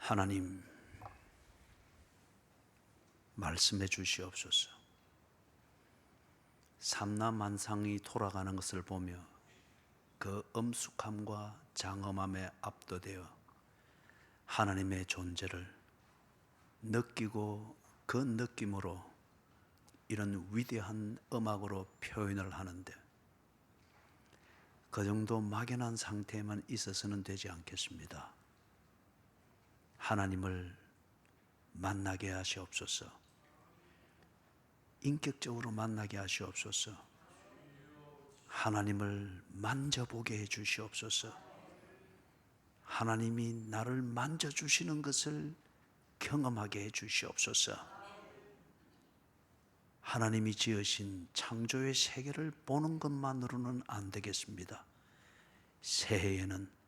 하나님, 말씀해 주시옵소서. 삼라만상이 돌아가는 것을 보며 그 엄숙함과 장엄함에 압도되어 하나님의 존재를 느끼고 그 느낌으로 이런 위대한 음악으로 표현을 하는데, 그 정도 막연한 상태에만 있어서는 되지 않겠습니다. 하나님을 만나게 하시옵소서. 인격적으로 만나게 하시옵소서. 하나님을 만져보게 해 주시옵소서. 하나님이 나를 만져주시는 것을 경험하게 해 주시옵소서. 하나님이 지으신 창조의 세계를 보는 것만으로는 안 되겠습니다. 새해에는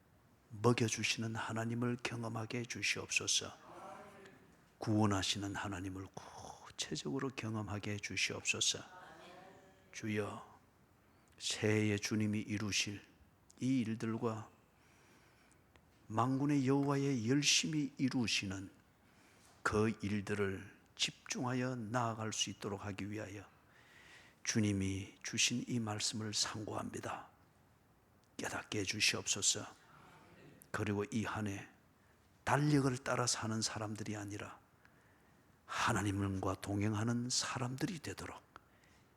먹여주시는 하나님을 경험하게 해 주시옵소서. 구원하시는 하나님을 구체적으로 경험하게 해 주시옵소서. 주여, 새해에 주님이 이루실 이 일들과 만군의 여호와의 열심히 이루시는 그 일들을 집중하여 나아갈 수 있도록 하기 위하여 주님이 주신 이 말씀을 상고합니다. 깨닫게 해 주시옵소서. 그리고 이 한 해 달력을 따라 사는 사람들이 아니라 하나님과 동행하는 사람들이 되도록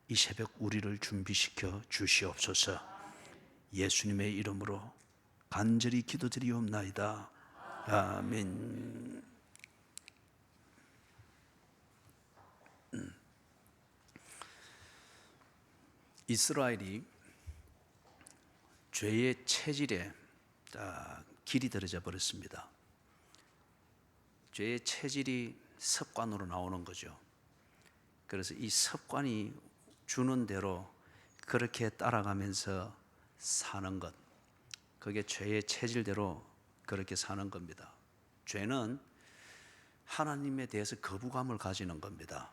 이 새벽 우리를 준비시켜 주시옵소서. 예수님의 이름으로 간절히 기도드리옵나이다. 아멘. 이스라엘이 죄의 체질에 길이 들어져 버렸습니다. 죄의 체질이 습관으로 나오는 거죠. 그래서 이 습관이 주는 대로 그렇게 따라가면서 사는 것, 그게 죄의 체질대로 그렇게 사는 겁니다. 죄는 하나님에 대해서 거부감을 가지는 겁니다.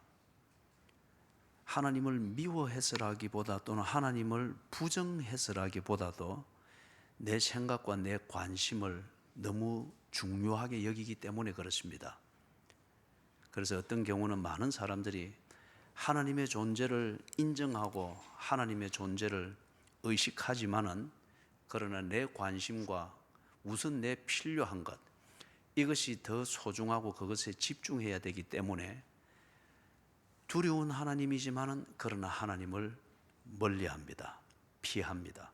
하나님을 미워해서라기보다 또는 하나님을 부정해서라기보다도 내 생각과 내 관심을 너무 중요하게 여기기 때문에 그렇습니다. 그래서 어떤 경우는 많은 사람들이 하나님의 존재를 인정하고 하나님의 존재를 의식하지만은, 그러나 내 관심과 우선 내 필요한 것, 이것이 더 소중하고 그것에 집중해야 되기 때문에 두려운 하나님이지만은 그러나 하나님을 멀리합니다. 피합니다.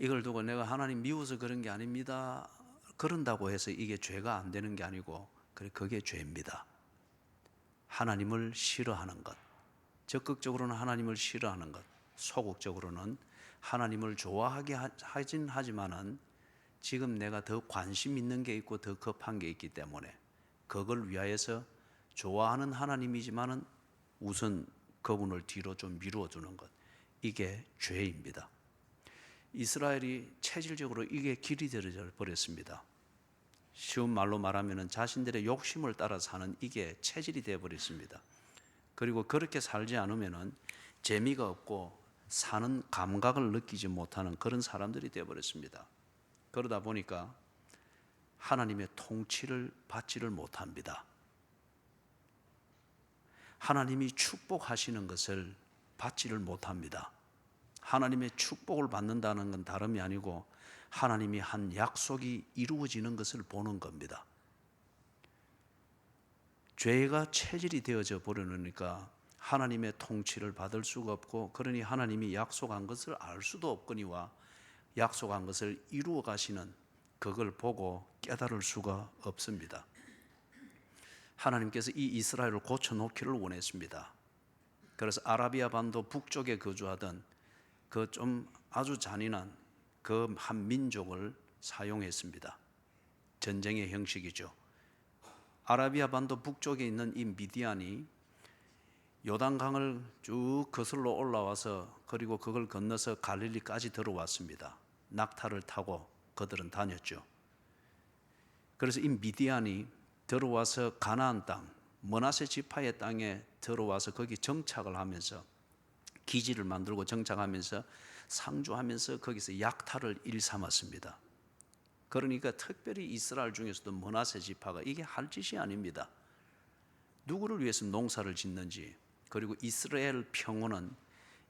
이걸 두고 내가 하나님 미워서 그런 게 아닙니다, 그런다고 해서 이게 죄가 안 되는 게 아니고, 그게 죄입니다. 하나님을 싫어하는 것, 적극적으로는 하나님을 싫어하는 것, 소극적으로는 하나님을 좋아하게 하진 하지만은 지금 내가 더 관심 있는 게 있고 더 급한 게 있기 때문에 그걸 위하여서 좋아하는 하나님이지만은 우선 그분을 뒤로 좀 미루어 두는 것, 이게 죄입니다. 이스라엘이 체질적으로 이게 길이 들어져 버렸습니다. 쉬운 말로 말하면 자신들의 욕심을 따라 사는 이게 체질이 되어 버렸습니다. 그리고 그렇게 살지 않으면 재미가 없고 사는 감각을 느끼지 못하는 그런 사람들이 되어 버렸습니다. 그러다 보니까 하나님의 통치를 받지를 못합니다. 하나님이 축복하시는 것을 받지를 못합니다. 하나님의 축복을 받는다는 건 다름이 아니고 하나님이 한 약속이 이루어지는 것을 보는 겁니다. 죄가 체질이 되어져 버리니까 하나님의 통치를 받을 수가 없고, 그러니 하나님이 약속한 것을 알 수도 없거니와 약속한 것을 이루어 가시는 그걸 보고 깨달을 수가 없습니다. 하나님께서 이 이스라엘을 고쳐놓기를 원했습니다. 그래서 아라비아 반도 북쪽에 거주하던 그 좀 아주 잔인한 그 한 민족을 사용했습니다. 전쟁의 형식이죠. 아라비아 반도 북쪽에 있는 이 미디안이 요단강을 쭉 거슬러 올라와서 그리고 그걸 건너서 갈릴리까지 들어왔습니다. 낙타를 타고 그들은 다녔죠. 그래서 이 미디안이 들어와서 가나안 땅, 므낫세 지파의 땅에 들어와서 거기 정착을 하면서 기지를 만들고 정착하면서 상주하면서 거기서 약탈을 일삼았습니다. 그러니까 특별히 이스라엘 중에서도 므낫세 지파가 이게 할 짓이 아닙니다. 누구를 위해서 농사를 짓는지, 그리고 이스라엘 평원은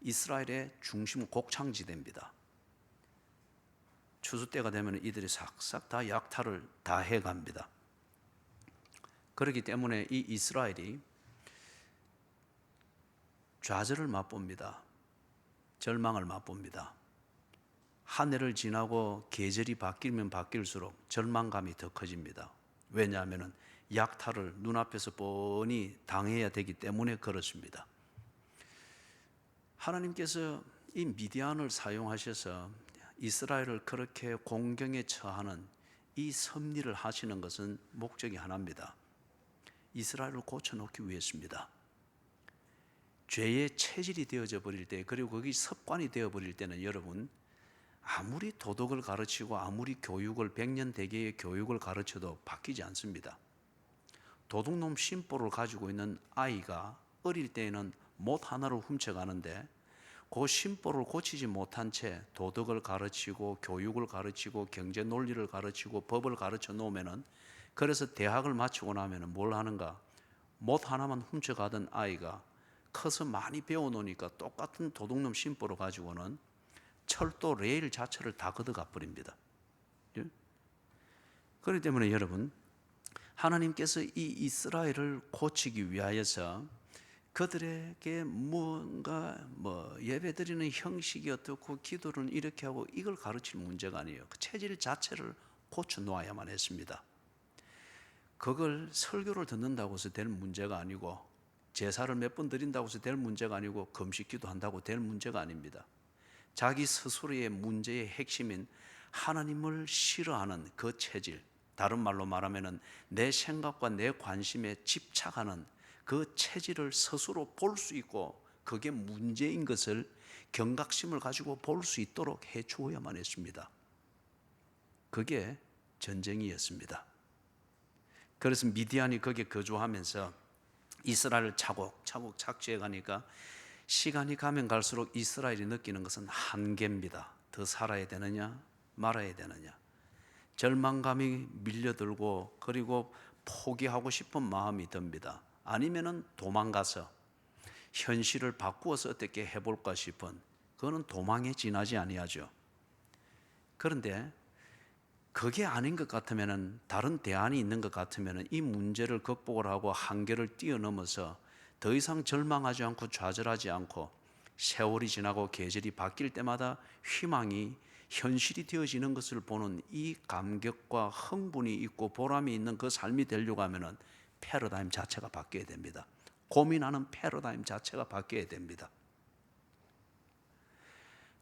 이스라엘의 중심 곡창지대입니다. 추수 때가 되면 이들이 싹싹 다 약탈을 다 해갑니다. 그렇기 때문에 이 이스라엘이 좌절을 맛봅니다. 절망을 맛봅니다. 한 해를 지나고 계절이 바뀌면 바뀔수록 절망감이 더 커집니다. 왜냐하면 약탈을 눈앞에서 뻔히 당해야 되기 때문에 그렇습니다. 하나님께서 이 미디안을 사용하셔서 이스라엘을 그렇게 공경에 처하는 이 섭리를 하시는 것은 목적이 하나입니다. 이스라엘을 고쳐놓기 위해서입니다. 죄의 체질이 되어져 버릴 때, 그리고 그게 습관이 되어 버릴 때는 여러분, 아무리 도덕을 가르치고 아무리 교육을 100년 대계의 교육을 가르쳐도 바뀌지 않습니다. 도둑놈 심보를 가지고 있는 아이가 어릴 때에는 못 하나를 훔쳐가는데 그 심보를 고치지 못한 채 도덕을 가르치고 교육을 가르치고 경제 논리를 가르치고 법을 가르쳐 놓으면은, 그래서 대학을 마치고 나면은 뭘 하는가? 못 하나만 훔쳐가던 아이가 커서 많이 배워놓으니까 똑같은 도둑놈 심보를 가지고는 철도 레일 자체를 다 걷어가 버립니다. 예? 그렇기 때문에 여러분, 하나님께서 이 이스라엘을 고치기 위하여서 그들에게 뭔가 예배드리는 형식이 어떻고 기도를 이렇게 하고 이걸 가르칠 문제가 아니에요. 그 체질 자체를 고쳐 놓아야만 했습니다. 그걸 설교를 듣는다고 해서 될 문제가 아니고, 제사를 몇 번 드린다고 해서 될 문제가 아니고, 금식기도 한다고 될 문제가 아닙니다. 자기 스스로의 문제의 핵심인 하나님을 싫어하는 그 체질, 다른 말로 말하면 내 생각과 내 관심에 집착하는 그 체질을 스스로 볼 수 있고, 그게 문제인 것을 경각심을 가지고 볼 수 있도록 해 주어야만 했습니다. 그게 전쟁이었습니다. 그래서 미디안이 거기에 거주하면서 이스라엘을 차곡차곡 착취해 가니까 시간이 가면 갈수록 이스라엘이 느끼는 것은 한계입니다. 더 살아야 되느냐 말아야 되느냐, 절망감이 밀려들고, 그리고 포기하고 싶은 마음이 듭니다. 아니면은 도망가서 현실을 바꾸어서 어떻게 해볼까 싶은, 그거는 도망에 지나지 아니하죠. 그런데 그게 아닌 것 같으면은, 다른 대안이 있는 것 같으면은 이 문제를 극복을 하고 한계를 뛰어넘어서 더 이상 절망하지 않고 좌절하지 않고 세월이 지나고 계절이 바뀔 때마다 희망이 현실이 되어지는 것을 보는 이 감격과 흥분이 있고 보람이 있는 그 삶이 되려고 하면은 패러다임 자체가 바뀌어야 됩니다. 고민하는 패러다임 자체가 바뀌어야 됩니다.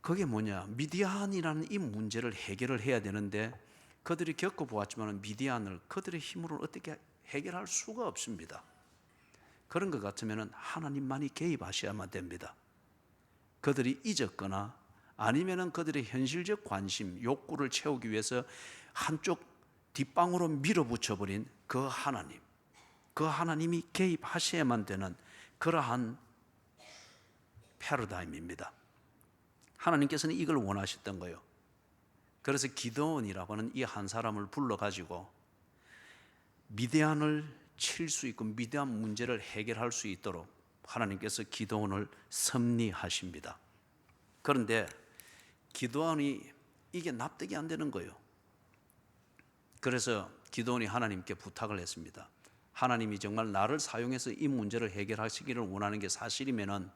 그게 뭐냐? 미디안이라는 이 문제를 해결을 해야 되는데, 그들이 겪어보았지만 미디안을 그들의 힘으로 어떻게 해결할 수가 없습니다. 그런 것 같으면 하나님만이 개입하셔야만 됩니다. 그들이 잊었거나 아니면 그들의 현실적 관심, 욕구를 채우기 위해서 한쪽 뒷방으로 밀어붙여버린 그 하나님, 그 하나님이 개입하셔야만 되는 그러한 패러다임입니다. 하나님께서는 이걸 원하셨던 거예요. 그래서 기드온이라고 하는 이 한 사람을 불러가지고 미디안을 칠 수 있고 미디안 문제를 해결할 수 있도록 하나님께서 기드온을 섭리하십니다. 그런데 기드온이 이게 납득이 안 되는 거예요. 그래서 기드온이 하나님께 부탁을 했습니다. 하나님이 정말 나를 사용해서 이 문제를 해결하시기를 원하는 게 사실이면은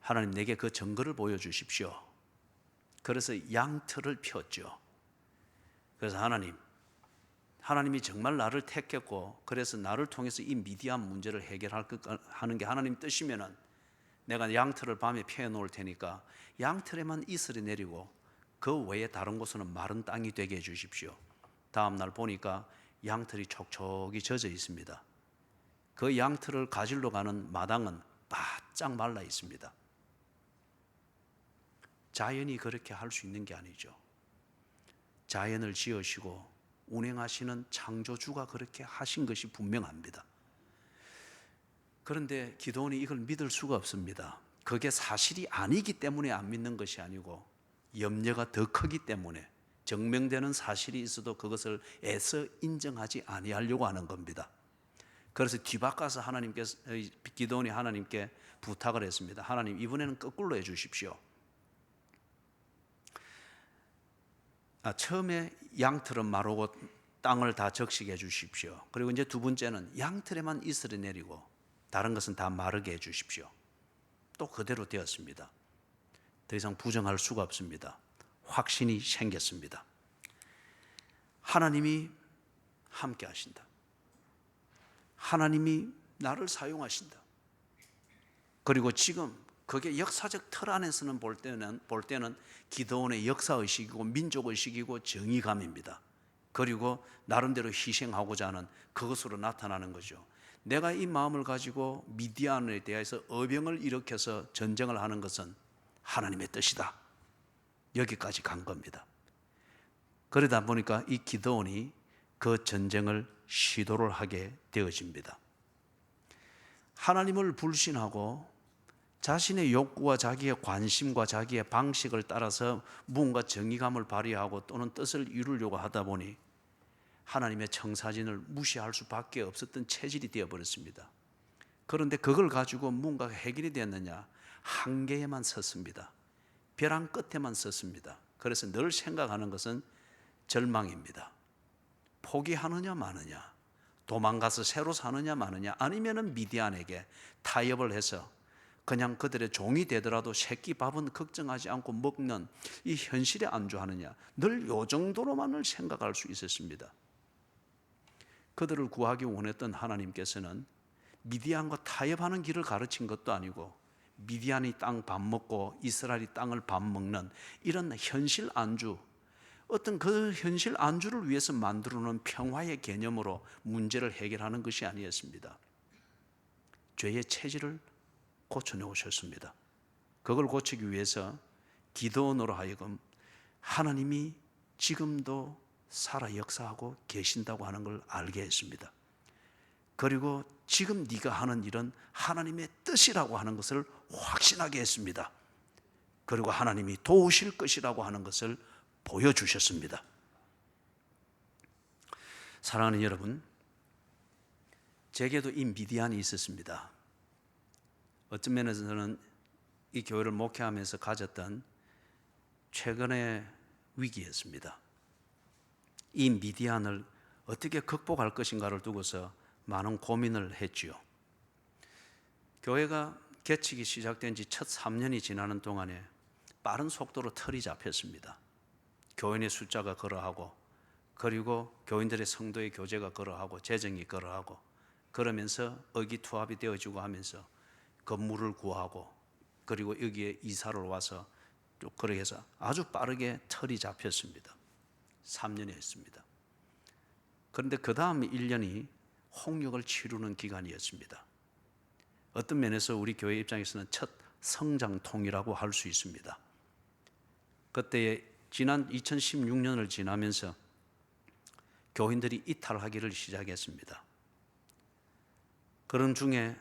하나님 내게 그 증거를 보여주십시오. 그래서 양털을 폈죠. 그래서 하나님이 정말 나를 택했고, 그래서 나를 통해서 이 미디안 문제를 해결하는 게 하나님 뜻이면은 내가 양털을 밤에 펴 놓을 테니까 양털에만 이슬이 내리고 그 외에 다른 곳은 마른 땅이 되게 해주십시오. 다음 날 보니까 양털이 촉촉이 젖어 있습니다. 그 양털을 가지러 가는 마당은 바짝 말라 있습니다. 자연이 그렇게 할 수 있는 게 아니죠. 자연을 지으시고 운행하시는 창조주가 그렇게 하신 것이 분명합니다. 그런데 기드온이 이걸 믿을 수가 없습니다. 그게 사실이 아니기 때문에 안 믿는 것이 아니고 염려가 더 크기 때문에, 증명되는 사실이 있어도 그것을 애써 인정하지 아니하려고 하는 겁니다. 그래서 뒤바꿔서 기드온이 하나님께 부탁을 했습니다. 하나님, 이번에는 거꾸로 해주십시오. 처음에 양털은 마르고 땅을 다 적시게 해주십시오. 그리고 이제 두 번째는 양털에만 이슬이 내리고 다른 것은 다 마르게 해주십시오. 또 그대로 되었습니다. 더 이상 부정할 수가 없습니다. 확신이 생겼습니다. 하나님이 함께 하신다. 하나님이 나를 사용하신다. 그리고 지금 그게 역사적 틀 안에서는 볼 때는 기드온의 역사의식이고 민족의식이고 정의감입니다. 그리고 나름대로 희생하고자 하는 그것으로 나타나는 거죠. 내가 이 마음을 가지고 미디안에 대해서 어병을 일으켜서 전쟁을 하는 것은 하나님의 뜻이다. 여기까지 간 겁니다. 그러다 보니까 이 기드온이 그 전쟁을 시도를 하게 되어집니다. 하나님을 불신하고 자신의 욕구와 자기의 관심과 자기의 방식을 따라서 무언가 정의감을 발휘하고 또는 뜻을 이루려고 하다 보니 하나님의 청사진을 무시할 수밖에 없었던 체질이 되어버렸습니다. 그런데 그걸 가지고 뭔가 해결이 됐느냐? 한계에만 섰습니다. 벼랑 끝에만 섰습니다. 그래서 늘 생각하는 것은 절망입니다. 포기하느냐 마느냐, 도망가서 새로 사느냐 마느냐, 아니면은 미디안에게 타협을 해서 그냥 그들의 종이 되더라도 새끼 밥은 걱정하지 않고 먹는 이 현실에 안주하느냐, 늘 요 정도로만을 생각할 수 있었습니다. 그들을 구하기 원했던 하나님께서는 미디안과 타협하는 길을 가르친 것도 아니고 미디안이 땅 밥 먹고 이스라엘이 땅을 밥 먹는 이런 현실 안주, 어떤 그 현실 안주를 위해서 만들어 놓은 평화의 개념으로 문제를 해결하는 것이 아니었습니다. 죄의 체질을 고쳐내오셨습니다. 그걸 고치기 위해서 기드온으로 하여금 하나님이 지금도 살아 역사하고 계신다고 하는 걸 알게 했습니다. 그리고 지금 네가 하는 일은 하나님의 뜻이라고 하는 것을 확신하게 했습니다. 그리고 하나님이 도우실 것이라고 하는 것을 보여주셨습니다. 사랑하는 여러분, 제게도 이 미디안이 있었습니다. 어떤 면에서는 이 교회를 목회하면서 가졌던 최근의 위기였습니다. 이 미디안을 어떻게 극복할 것인가를 두고서 많은 고민을 했지요. 교회가 개척이 시작된 지 첫 3년이 지나는 동안에 빠른 속도로 틀이 잡혔습니다. 교인의 숫자가 그러하고, 그리고 교인들의 성도의 교제가 그러하고, 재정이 그러하고, 그러면서 의기투합이 되어지고 하면서 건물을 구하고, 그리고 여기에 이사를 와서 쭉 그렇게 해서 아주 빠르게 틀이 잡혔습니다. 3년이 했습니다. 그런데 그 다음 1년이 홍역을 치르는 기간이었습니다. 어떤 면에서 우리 교회 입장에서는 첫 성장통이라고 할 수 있습니다. 그때 지난 2016년을 지나면서 교인들이 이탈하기를 시작했습니다. 그런 중에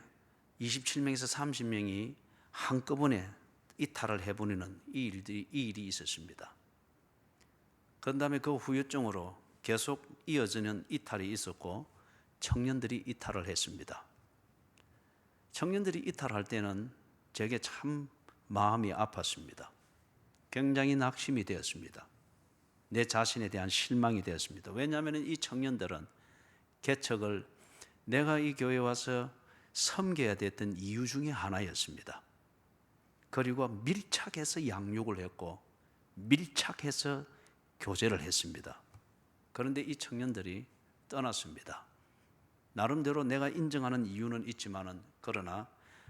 27명에서 30명이 한꺼번에 이탈을 해버리는 이 일이 있었습니다. 그런 다음에 그 후유증으로 계속 이어지는 이탈이 있었고 청년들이 이탈을 했습니다. 청년들이 이탈할 때는 제게 참 마음이 아팠습니다. 굉장히 낙심이 되었습니다. 내 자신에 대한 실망이 되었습니다. 왜냐하면 이 청년들은 개척을 내가 이 교회에 와서 섬겨야 됐던 이유 중에 하나였습니다. 그리고 밀착해서 양육을 했고 밀착해서 교제를 했습니다. 그런데 이 청년들이 떠났습니다. 나름대로 내가 인정하는 이유는 있지만은 그러나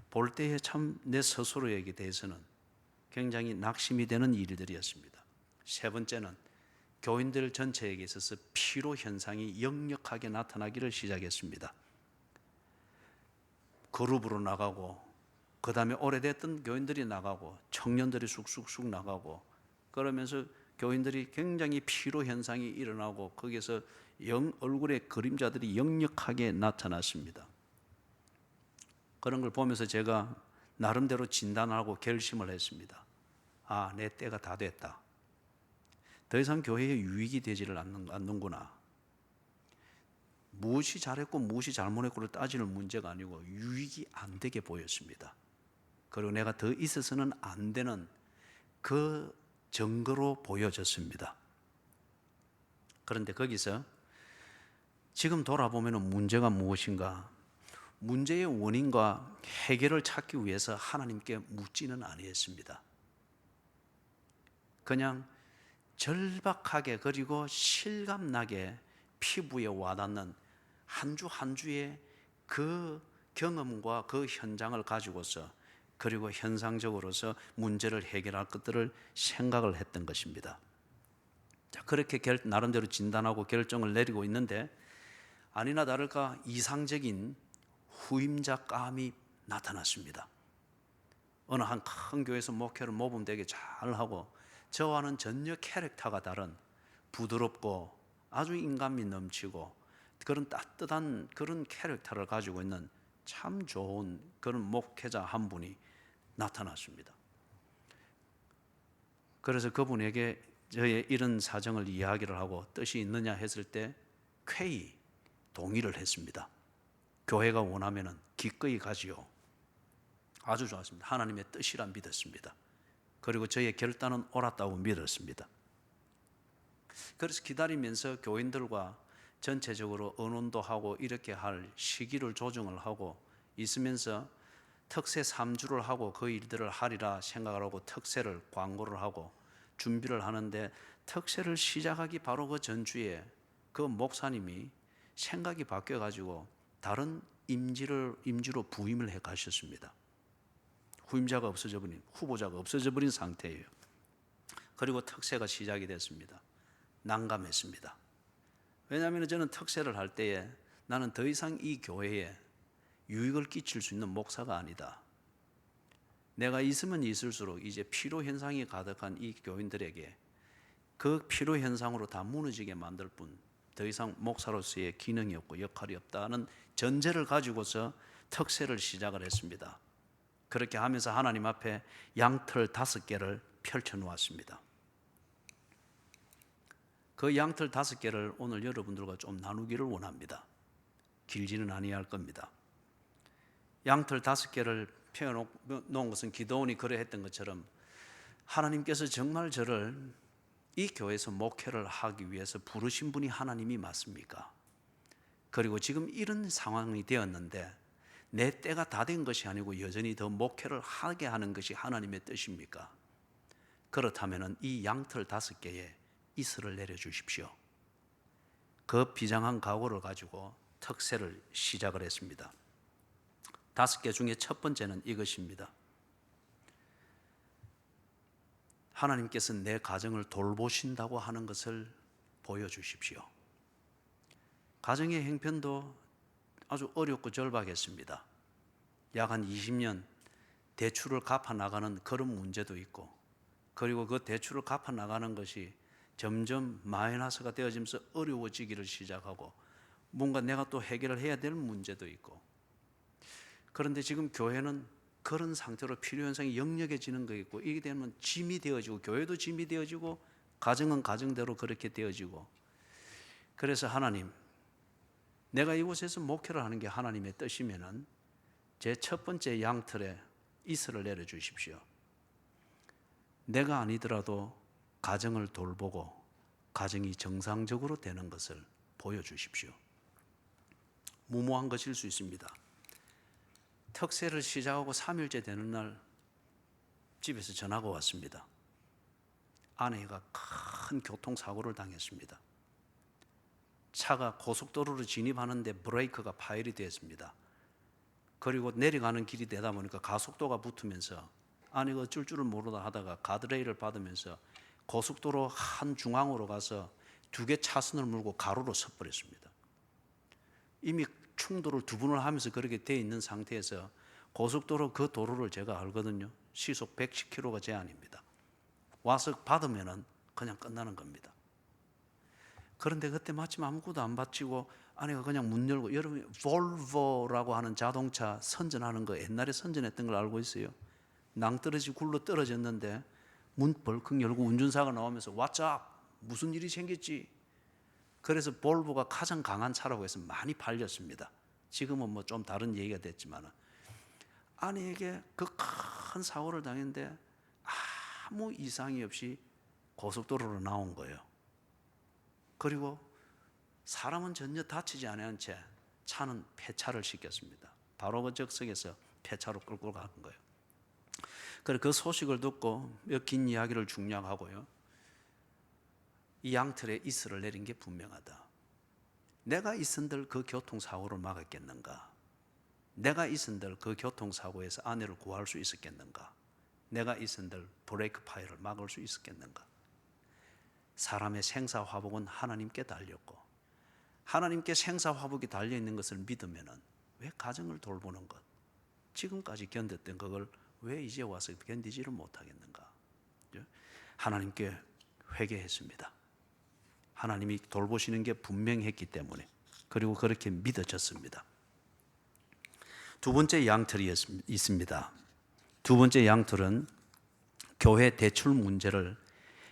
볼 때에 참 내 스스로에게 대해서는 굉장히 낙심이 되는 일들이었습니다. 세 번째는 교인들 전체에게 있어서 피로 현상이 역력하게 나타나기를 시작했습니다. 그룹으로 나가고, 그 다음에 오래됐던 교인들이 나가고, 청년들이 쑥쑥쑥 나가고, 그러면서 교인들이 굉장히 피로 현상이 일어나고 거기에서 얼굴의 그림자들이 역력하게 나타났습니다. 그런 걸 보면서 제가 나름대로 진단하고 결심을 했습니다. 아, 내 때가 다 됐다. 더 이상 교회에 유익이 되지를 않는구나. 무엇이 잘했고 무엇이 잘못했고를 따지는 문제가 아니고 유익이 안 되게 보였습니다. 그리고 내가 더 있어서는 안 되는 그 증거로 보여졌습니다. 그런데 거기서 지금 돌아보면 문제가 무엇인가? 문제의 원인과 해결을 찾기 위해서 하나님께 묻지는 아니했습니다. 그냥 절박하게 그리고 실감나게 피부에 와닿는 한 주 한 주의 그 경험과 그 현장을 가지고서 그리고 현상적으로서 문제를 해결할 것들을 생각을 했던 것입니다. 자, 그렇게 나름대로 진단하고 결정을 내리고 있는데 아니나 다를까 이상적인 후임자감이 나타났습니다. 어느 한 큰 교회에서 목회를 모범되게 잘하고 저와는 전혀 캐릭터가 다른 부드럽고 아주 인간미 넘치고 그런 따뜻한 그런 캐릭터를 가지고 있는 참 좋은 그런 목회자 한 분이 나타났습니다. 그래서 그분에게 저의 이런 사정을 이야기를 하고 뜻이 있느냐 했을 때 쾌히 동의를 했습니다. 교회가 원하면 기꺼이 가지요. 아주 좋았습니다. 하나님의 뜻이라 믿었습니다. 그리고 저의 결단은 옳았다고 믿었습니다. 그래서 기다리면서 교인들과 전체적으로 의논도 하고 이렇게 할 시기를 조정을 하고 있으면서 특세 3주를 하고 그 일들을 하리라 생각을 하고 특세를 광고를 하고 준비를 하는데 특세를 시작하기 바로 그 전주에 그 목사님이 생각이 바뀌어가지고 다른 임지로 부임을 해 가셨습니다. 후임자가 없어져 버린, 후보자가 없어져 버린 상태예요. 그리고 특세가 시작이 됐습니다. 난감했습니다. 왜냐하면 저는 특세를 할 때에 나는 더 이상 이 교회에 유익을 끼칠 수 있는 목사가 아니다. 내가 있으면 있을수록 이제 피로 현상이 가득한 이 교인들에게 그 피로 현상으로 다 무너지게 만들 뿐 더 이상 목사로서의 기능이 없고 역할이 없다는 전제를 가지고서 특세를 시작을 했습니다. 그렇게 하면서 하나님 앞에 양털 5개를 펼쳐 놓았습니다. 그 양털 5개를 오늘 여러분들과 좀 나누기를 원합니다. 길지는 아니할 겁니다. 양털 5개를 펴 놓은 것은 기도원이 그래 했던 것처럼 하나님께서 정말 저를 이 교회에서 목회를 하기 위해서 부르신 분이 하나님이 맞습니까? 그리고 지금 이런 상황이 되었는데 내 때가 다 된 것이 아니고 여전히 더 목회를 하게 하는 것이 하나님의 뜻입니까? 그렇다면 이 양털 5개에 이슬을 내려주십시오. 그 비장한 각오를 가지고 특세를 시작을 했습니다. 5개 중에 첫 번째는 이것입니다. 하나님께서 내 가정을 돌보신다고 하는 것을 보여주십시오. 가정의 형편도 아주 어렵고 절박했습니다. 약 한 20년 대출을 갚아 나가는 그런 문제도 있고 그리고 그 대출을 갚아 나가는 것이 점점 마이너스가 되어지면서 어려워지기를 시작하고 뭔가 내가 또 해결을 해야 될 문제도 있고 그런데 지금 교회는 그런 상태로 필요 현상이 역력해지는 거 있고 이게 되면 짐이 되어지고 교회도 짐이 되어지고 가정은 가정대로 그렇게 되어지고 그래서 하나님 내가 이곳에서 목회를 하는 게 하나님의 뜻이면은 제 첫 번째 양털에 이슬을 내려주십시오. 내가 아니더라도 가정을 돌보고 가정이 정상적으로 되는 것을 보여주십시오. 무모한 것일 수 있습니다. 특세를 시작하고 3일째 되는 날 집에서 전화가 왔습니다. 아내가 큰 교통사고를 당했습니다. 차가 고속도로로 진입하는데 브레이크가 파열이 되었습니다. 그리고 내려가는 길이 되다 보니까 가속도가 붙으면서 아내가 어쩔 줄을 모르다 하다가 가드레일을 받으면서 고속도로 한 중앙으로 가서 2개 차선을 물고 가로로 서버렸습니다. 이미 충돌을 2번을 하면서 그렇게 되어 있는 상태에서 고속도로 그 도로를 제가 알거든요. 시속 110km가 제한입니다. 와서 받으면 그냥 끝나는 겁니다. 그런데 그때 마침 아무것도 안 받치고 아내가 그냥 문 열고 여러분 볼보라고 하는 자동차 선전하는 거 옛날에 선전했던 걸 알고 있어요. 낭떠러지 굴러 떨어졌는데 문 벌컥 열고 운전사가 나오면서 What's up? 무슨 일이 생겼지? 그래서 볼보가 가장 강한 차라고 해서 많이 팔렸습니다. 지금은 뭐 좀 다른 얘기가 됐지만 아내에게 그 큰 사고를 당했는데 아무 이상이 없이 고속도로로 나온 거예요. 그리고 사람은 전혀 다치지 않은 채 차는 폐차를 시켰습니다. 바로 그 적석에서 폐차로 끌고 간 거예요. 그래서 그 소식을 듣고 몇 긴 이야기를 중략하고요, 이 양털에 이슬을 내린 게 분명하다. 내가 있은들 그 교통사고를 막았겠는가? 내가 있은들 그 교통사고에서 아내를 구할 수 있었겠는가? 내가 있은들 브레이크 파일을 막을 수 있었겠는가? 사람의 생사화복은 하나님께 달렸고 하나님께 생사화복이 달려있는 것을 믿으면 왜 가정을 돌보는 것, 지금까지 견뎠던 그걸 왜 이제 와서 견디지를 못하겠는가? 하나님께 회개했습니다. 하나님이 돌보시는 게 분명했기 때문에, 그리고 그렇게 믿어졌습니다. 두 번째 양털이 있습니다. 두 번째 양털은 교회 대출 문제를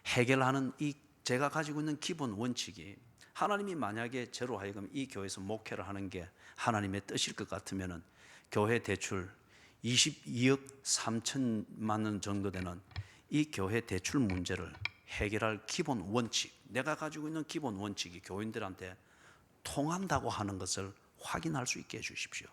해결하는 이 제가 가지고 있는 기본 원칙이, 하나님이 만약에 저로 하여금 이 교회에서 목회를 하는 게 하나님의 뜻일 것 같으면 교회 대출 22억 3천만 원 정도 되는 이 교회 대출 문제를 해결할 기본 원칙, 내가 가지고 있는 기본 원칙이 교인들한테 통한다고 하는 것을 확인할 수 있게 해주십시오.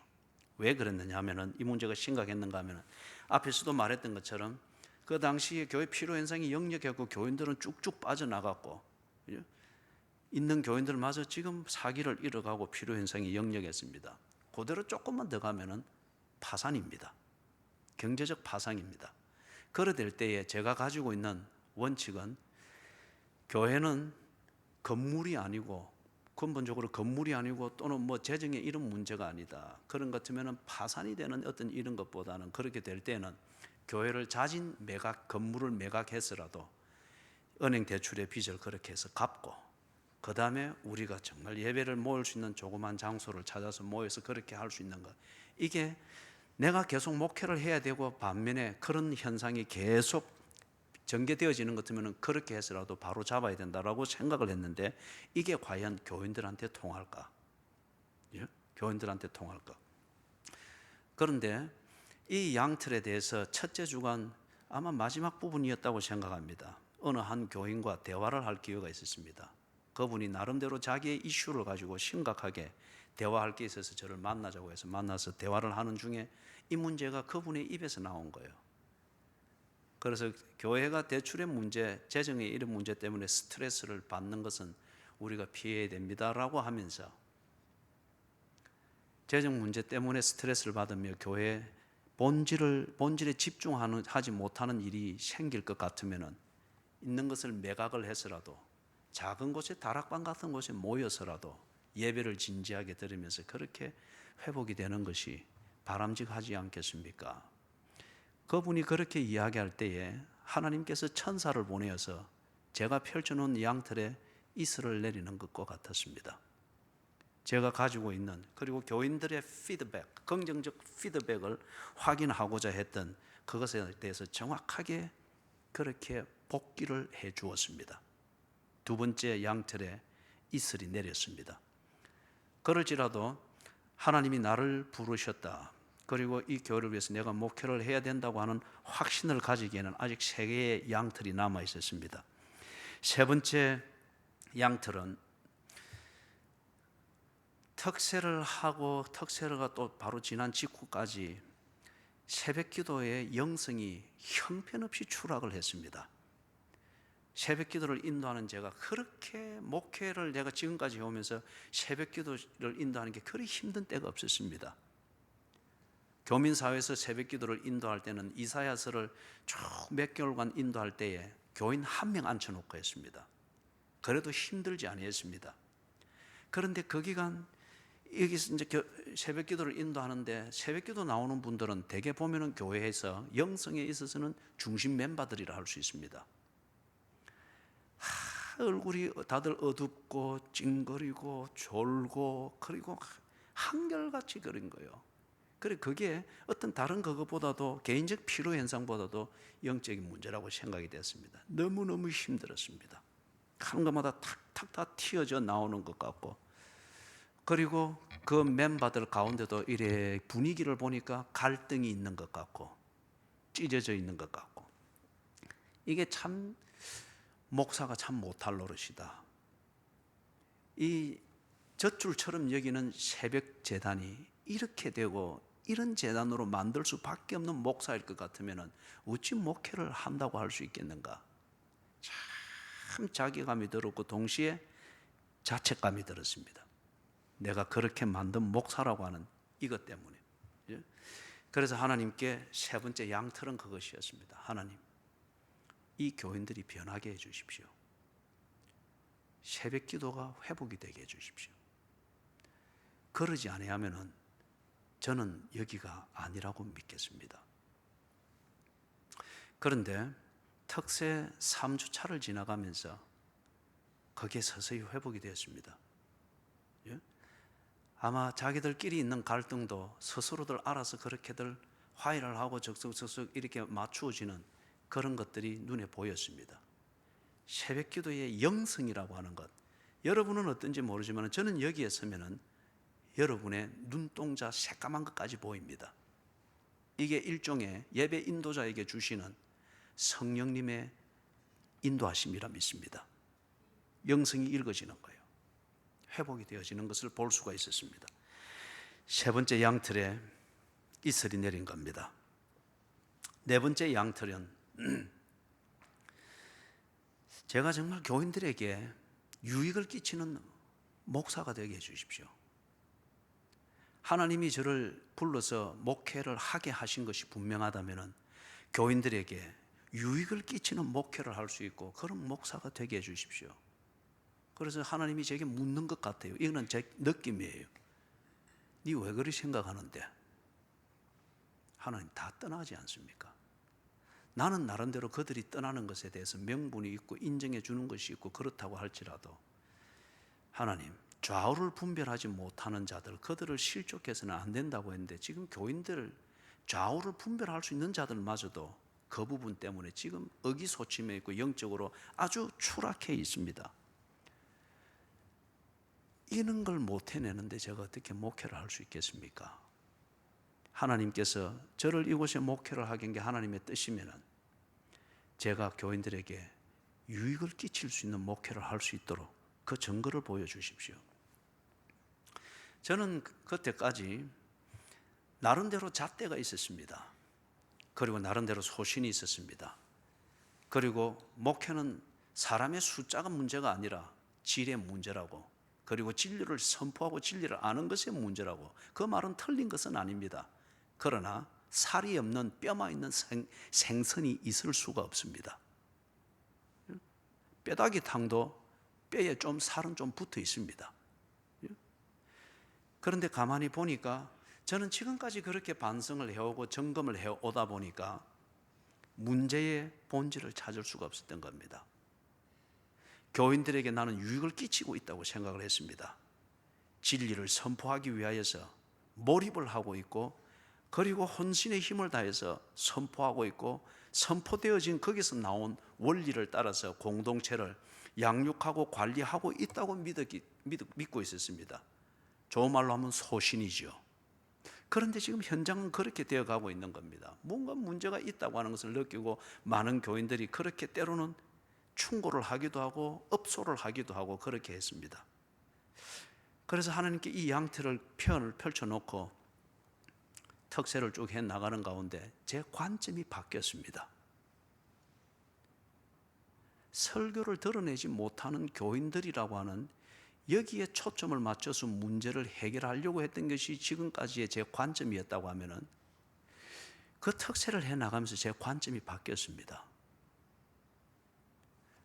왜 그랬느냐 하면은, 이 문제가 심각했는가 하면은, 앞에서도 말했던 것처럼 그 당시에 교회 필요 현상이 역력했고 교인들은 쭉쭉 빠져나갔고, 있는 교인들마저 지금 사기를 잃어가고 필요 현상이 역력했습니다. 그대로 조금만 더 가면은 파산입니다. 경제적 파산입니다. 그래 될 때에 제가 가지고 있는 원칙은, 교회는 건물이 아니고, 근본적으로 건물이 아니고 또는 뭐 재정의 이런 문제가 아니다. 그런 것 같으면 파산이 되는 어떤 이런 것보다는, 그렇게 될 때는 교회를 자진 매각, 건물을 매각해서라도 은행 대출의 빚을 그렇게 해서 갚고, 그 다음에 우리가 정말 예배를 모을 수 있는 조그만 장소를 찾아서 모여서 그렇게 할 수 있는 것, 이게 내가 계속 목회를 해야 되고 반면에 그런 현상이 계속 전개되어지는 것 같으면 그렇게 해서라도 바로 잡아야 된다라고 생각을 했는데, 이게 과연 교인들한테 통할까? 예? 교인들한테 통할까? 그런데 이 양틀에 대해서 첫째 주간 아마 마지막 부분이었다고 생각합니다. 어느 한 교인과 대화를 할 기회가 있었습니다. 그분이 나름대로 자기의 이슈를 가지고 심각하게 대화할 게 있어서 저를 만나자고 해서 만나서 대화를 하는 중에 이 문제가 그분의 입에서 나온 거예요. 그래서 교회가 대출의 문제, 재정의 이런 문제 때문에 스트레스를 받는 것은 우리가 피해야 됩니다라고 하면서, 재정 문제 때문에 스트레스를 받으며 교회 본질에 집중하지 못하는 일이 생길 것 같으면 있는 것을 매각을 해서라도 작은 곳에, 다락방 같은 곳에 모여서라도 예배를 진지하게 들으면서 그렇게 회복이 되는 것이 바람직하지 않겠습니까? 그분이 그렇게 이야기할 때에 하나님께서 천사를 보내어서 제가 펼쳐놓은 양털에 이슬을 내리는 것과 같았습니다. 제가 가지고 있는, 그리고 교인들의 피드백, 긍정적 피드백을 확인하고자 했던 그것에 대해서 정확하게 그렇게 복기를 해 주었습니다. 두 번째 양털에 이슬이 내렸습니다. 그럴지라도 하나님이 나를 부르셨다, 그리고 이 교회를 위해서 내가 목회를 해야 된다고 하는 확신을 가지기에는 아직 세 개의 양털이 남아 있었습니다. 세 번째 양털은 특세를 하고, 특세가 또 바로 지난 직후까지 새벽 기도의 영성이 형편없이 추락을 했습니다. 새벽 기도를 인도하는 제가 그렇게, 목회를 내가 지금까지 해오면서 새벽 기도를 인도하는 게 그리 힘든 때가 없었습니다. 교민사회에서 새벽 기도를 인도할 때는 이사야서를 쭉 몇 개월간 인도할 때에 교인 한 명 앉혀놓고 했습니다. 그래도 힘들지 아니했습니다. 그런데 그 기간 여기서 이제 새벽 기도를 인도하는데, 새벽 기도 나오는 분들은 대개 보면은 교회에서 영성에 있어서는 중심 멤버들이라 할 수 있습니다. 얼굴이 다들 어둡고 찡그리고 졸고, 그리고 한결같이 그런 거예요. 그래, 그게 어떤 다른 그것보다도, 개인적 피로 현상보다도 영적인 문제라고 생각이 됐습니다. 너무너무 힘들었습니다. 하는 것마다 탁탁 다 튀어져 나오는 것 같고, 그리고 그 멤버들 가운데도 이래 분위기를 보니까 갈등이 있는 것 같고 찢어져 있는 것 같고, 이게 참 목사가 참 못할 노릇이다. 이 젖줄처럼 여기는 새벽 재단이 이렇게 되고 이런 재단으로 만들 수밖에 없는 목사일 것 같으면 어찌 목회를 한다고 할 수 있겠는가? 참 자괴감이 들었고 동시에 자책감이 들었습니다. 내가 그렇게 만든 목사라고 하는 이것 때문에. 그래서 하나님께 세 번째 양털은 그것이었습니다. 하나님, 이 교인들이 변하게 해주십시오. 새벽 기도가 회복이 되게 해주십시오. 그러지 아니하면은 저는 여기가 아니라고 믿겠습니다. 그런데 특세 3주 차를 지나가면서 거기에 서서히 회복이 되었습니다. 아마 자기들끼리 있는 갈등도 스스로들 알아서 그렇게들 화해를 하고 적석적석 이렇게 맞추어지는 그런 것들이 눈에 보였습니다. 새벽 기도의 영성이라고 하는 것, 여러분은 어떤지 모르지만 저는 여기에 서면은 여러분의 눈동자 새까만 것까지 보입니다. 이게 일종의 예배 인도자에게 주시는 성령님의 인도하심이라 믿습니다. 영성이 읽어지는 거예요. 회복이 되어지는 것을 볼 수가 있었습니다. 세 번째 양털에 이슬이 내린 겁니다. 네 번째 양털은 제가 정말 교인들에게 유익을 끼치는 목사가 되게 해주십시오. 하나님이 저를 불러서 목회를 하게 하신 것이 분명하다면 교인들에게 유익을 끼치는 목회를 할 수 있고 그런 목사가 되게 해주십시오. 그래서 하나님이 제게 묻는 것 같아요. 이거는 제 느낌이에요. 네 왜 그리 생각하는데? 하나님 다 떠나지 않습니까? 나는 나름대로 그들이 떠나는 것에 대해서 명분이 있고 인정해 주는 것이 있고 그렇다고 할지라도 하나님, 좌우를 분별하지 못하는 자들, 그들을 실족해서는 안 된다고 했는데 지금 교인들 좌우를 분별할 수 있는 자들마저도 그 부분 때문에 지금 의기소침해 있고 영적으로 아주 추락해 있습니다. 이런 걸 못 해내는데 제가 어떻게 목회를 할 수 있겠습니까? 하나님께서 저를 이곳에 목회를 하게 한 게 하나님의 뜻이면은 제가 교인들에게 유익을 끼칠 수 있는 목회를 할 수 있도록 그 증거를 보여주십시오. 저는 그때까지 나름대로 잣대가 있었습니다. 그리고 나름대로 소신이 있었습니다. 그리고 목회는 사람의 숫자가 문제가 아니라 질의 문제라고, 그리고 진리를 선포하고 진리를 아는 것의 문제라고, 그 말은 틀린 것은 아닙니다. 그러나 살이 없는 뼈만 있는 생선이 있을 수가 없습니다. 뼈다귀탕도 뼈에 좀 살은 좀 붙어 있습니다. 그런데 가만히 보니까 저는 지금까지 그렇게 반성을 해오고 점검을 해오다 보니까 문제의 본질을 찾을 수가 없었던 겁니다. 교인들에게 나는 유익을 끼치고 있다고 생각을 했습니다. 진리를 선포하기 위하여서 몰입을 하고 있고, 그리고 혼신의 힘을 다해서 선포하고 있고, 선포되어진 거기서 나온 원리를 따라서 공동체를 양육하고 관리하고 있다고 믿고 있었습니다. 좋은 말로 하면 소신이죠. 그런데 지금 현장은 그렇게 되어가고 있는 겁니다. 뭔가 문제가 있다고 하는 것을 느끼고 많은 교인들이 그렇게 때로는 충고를 하기도 하고 업소를 하기도 하고 그렇게 했습니다. 그래서 하나님께 이 양털을 편을 펼쳐놓고 특세를 쭉 해나가는 가운데 제 관점이 바뀌었습니다. 설교를 드러내지 못하는 교인들이라고 하는 여기에 초점을 맞춰서 문제를 해결하려고 했던 것이 지금까지의 제 관점이었다고 하면은 그 특세를 해나가면서 제 관점이 바뀌었습니다.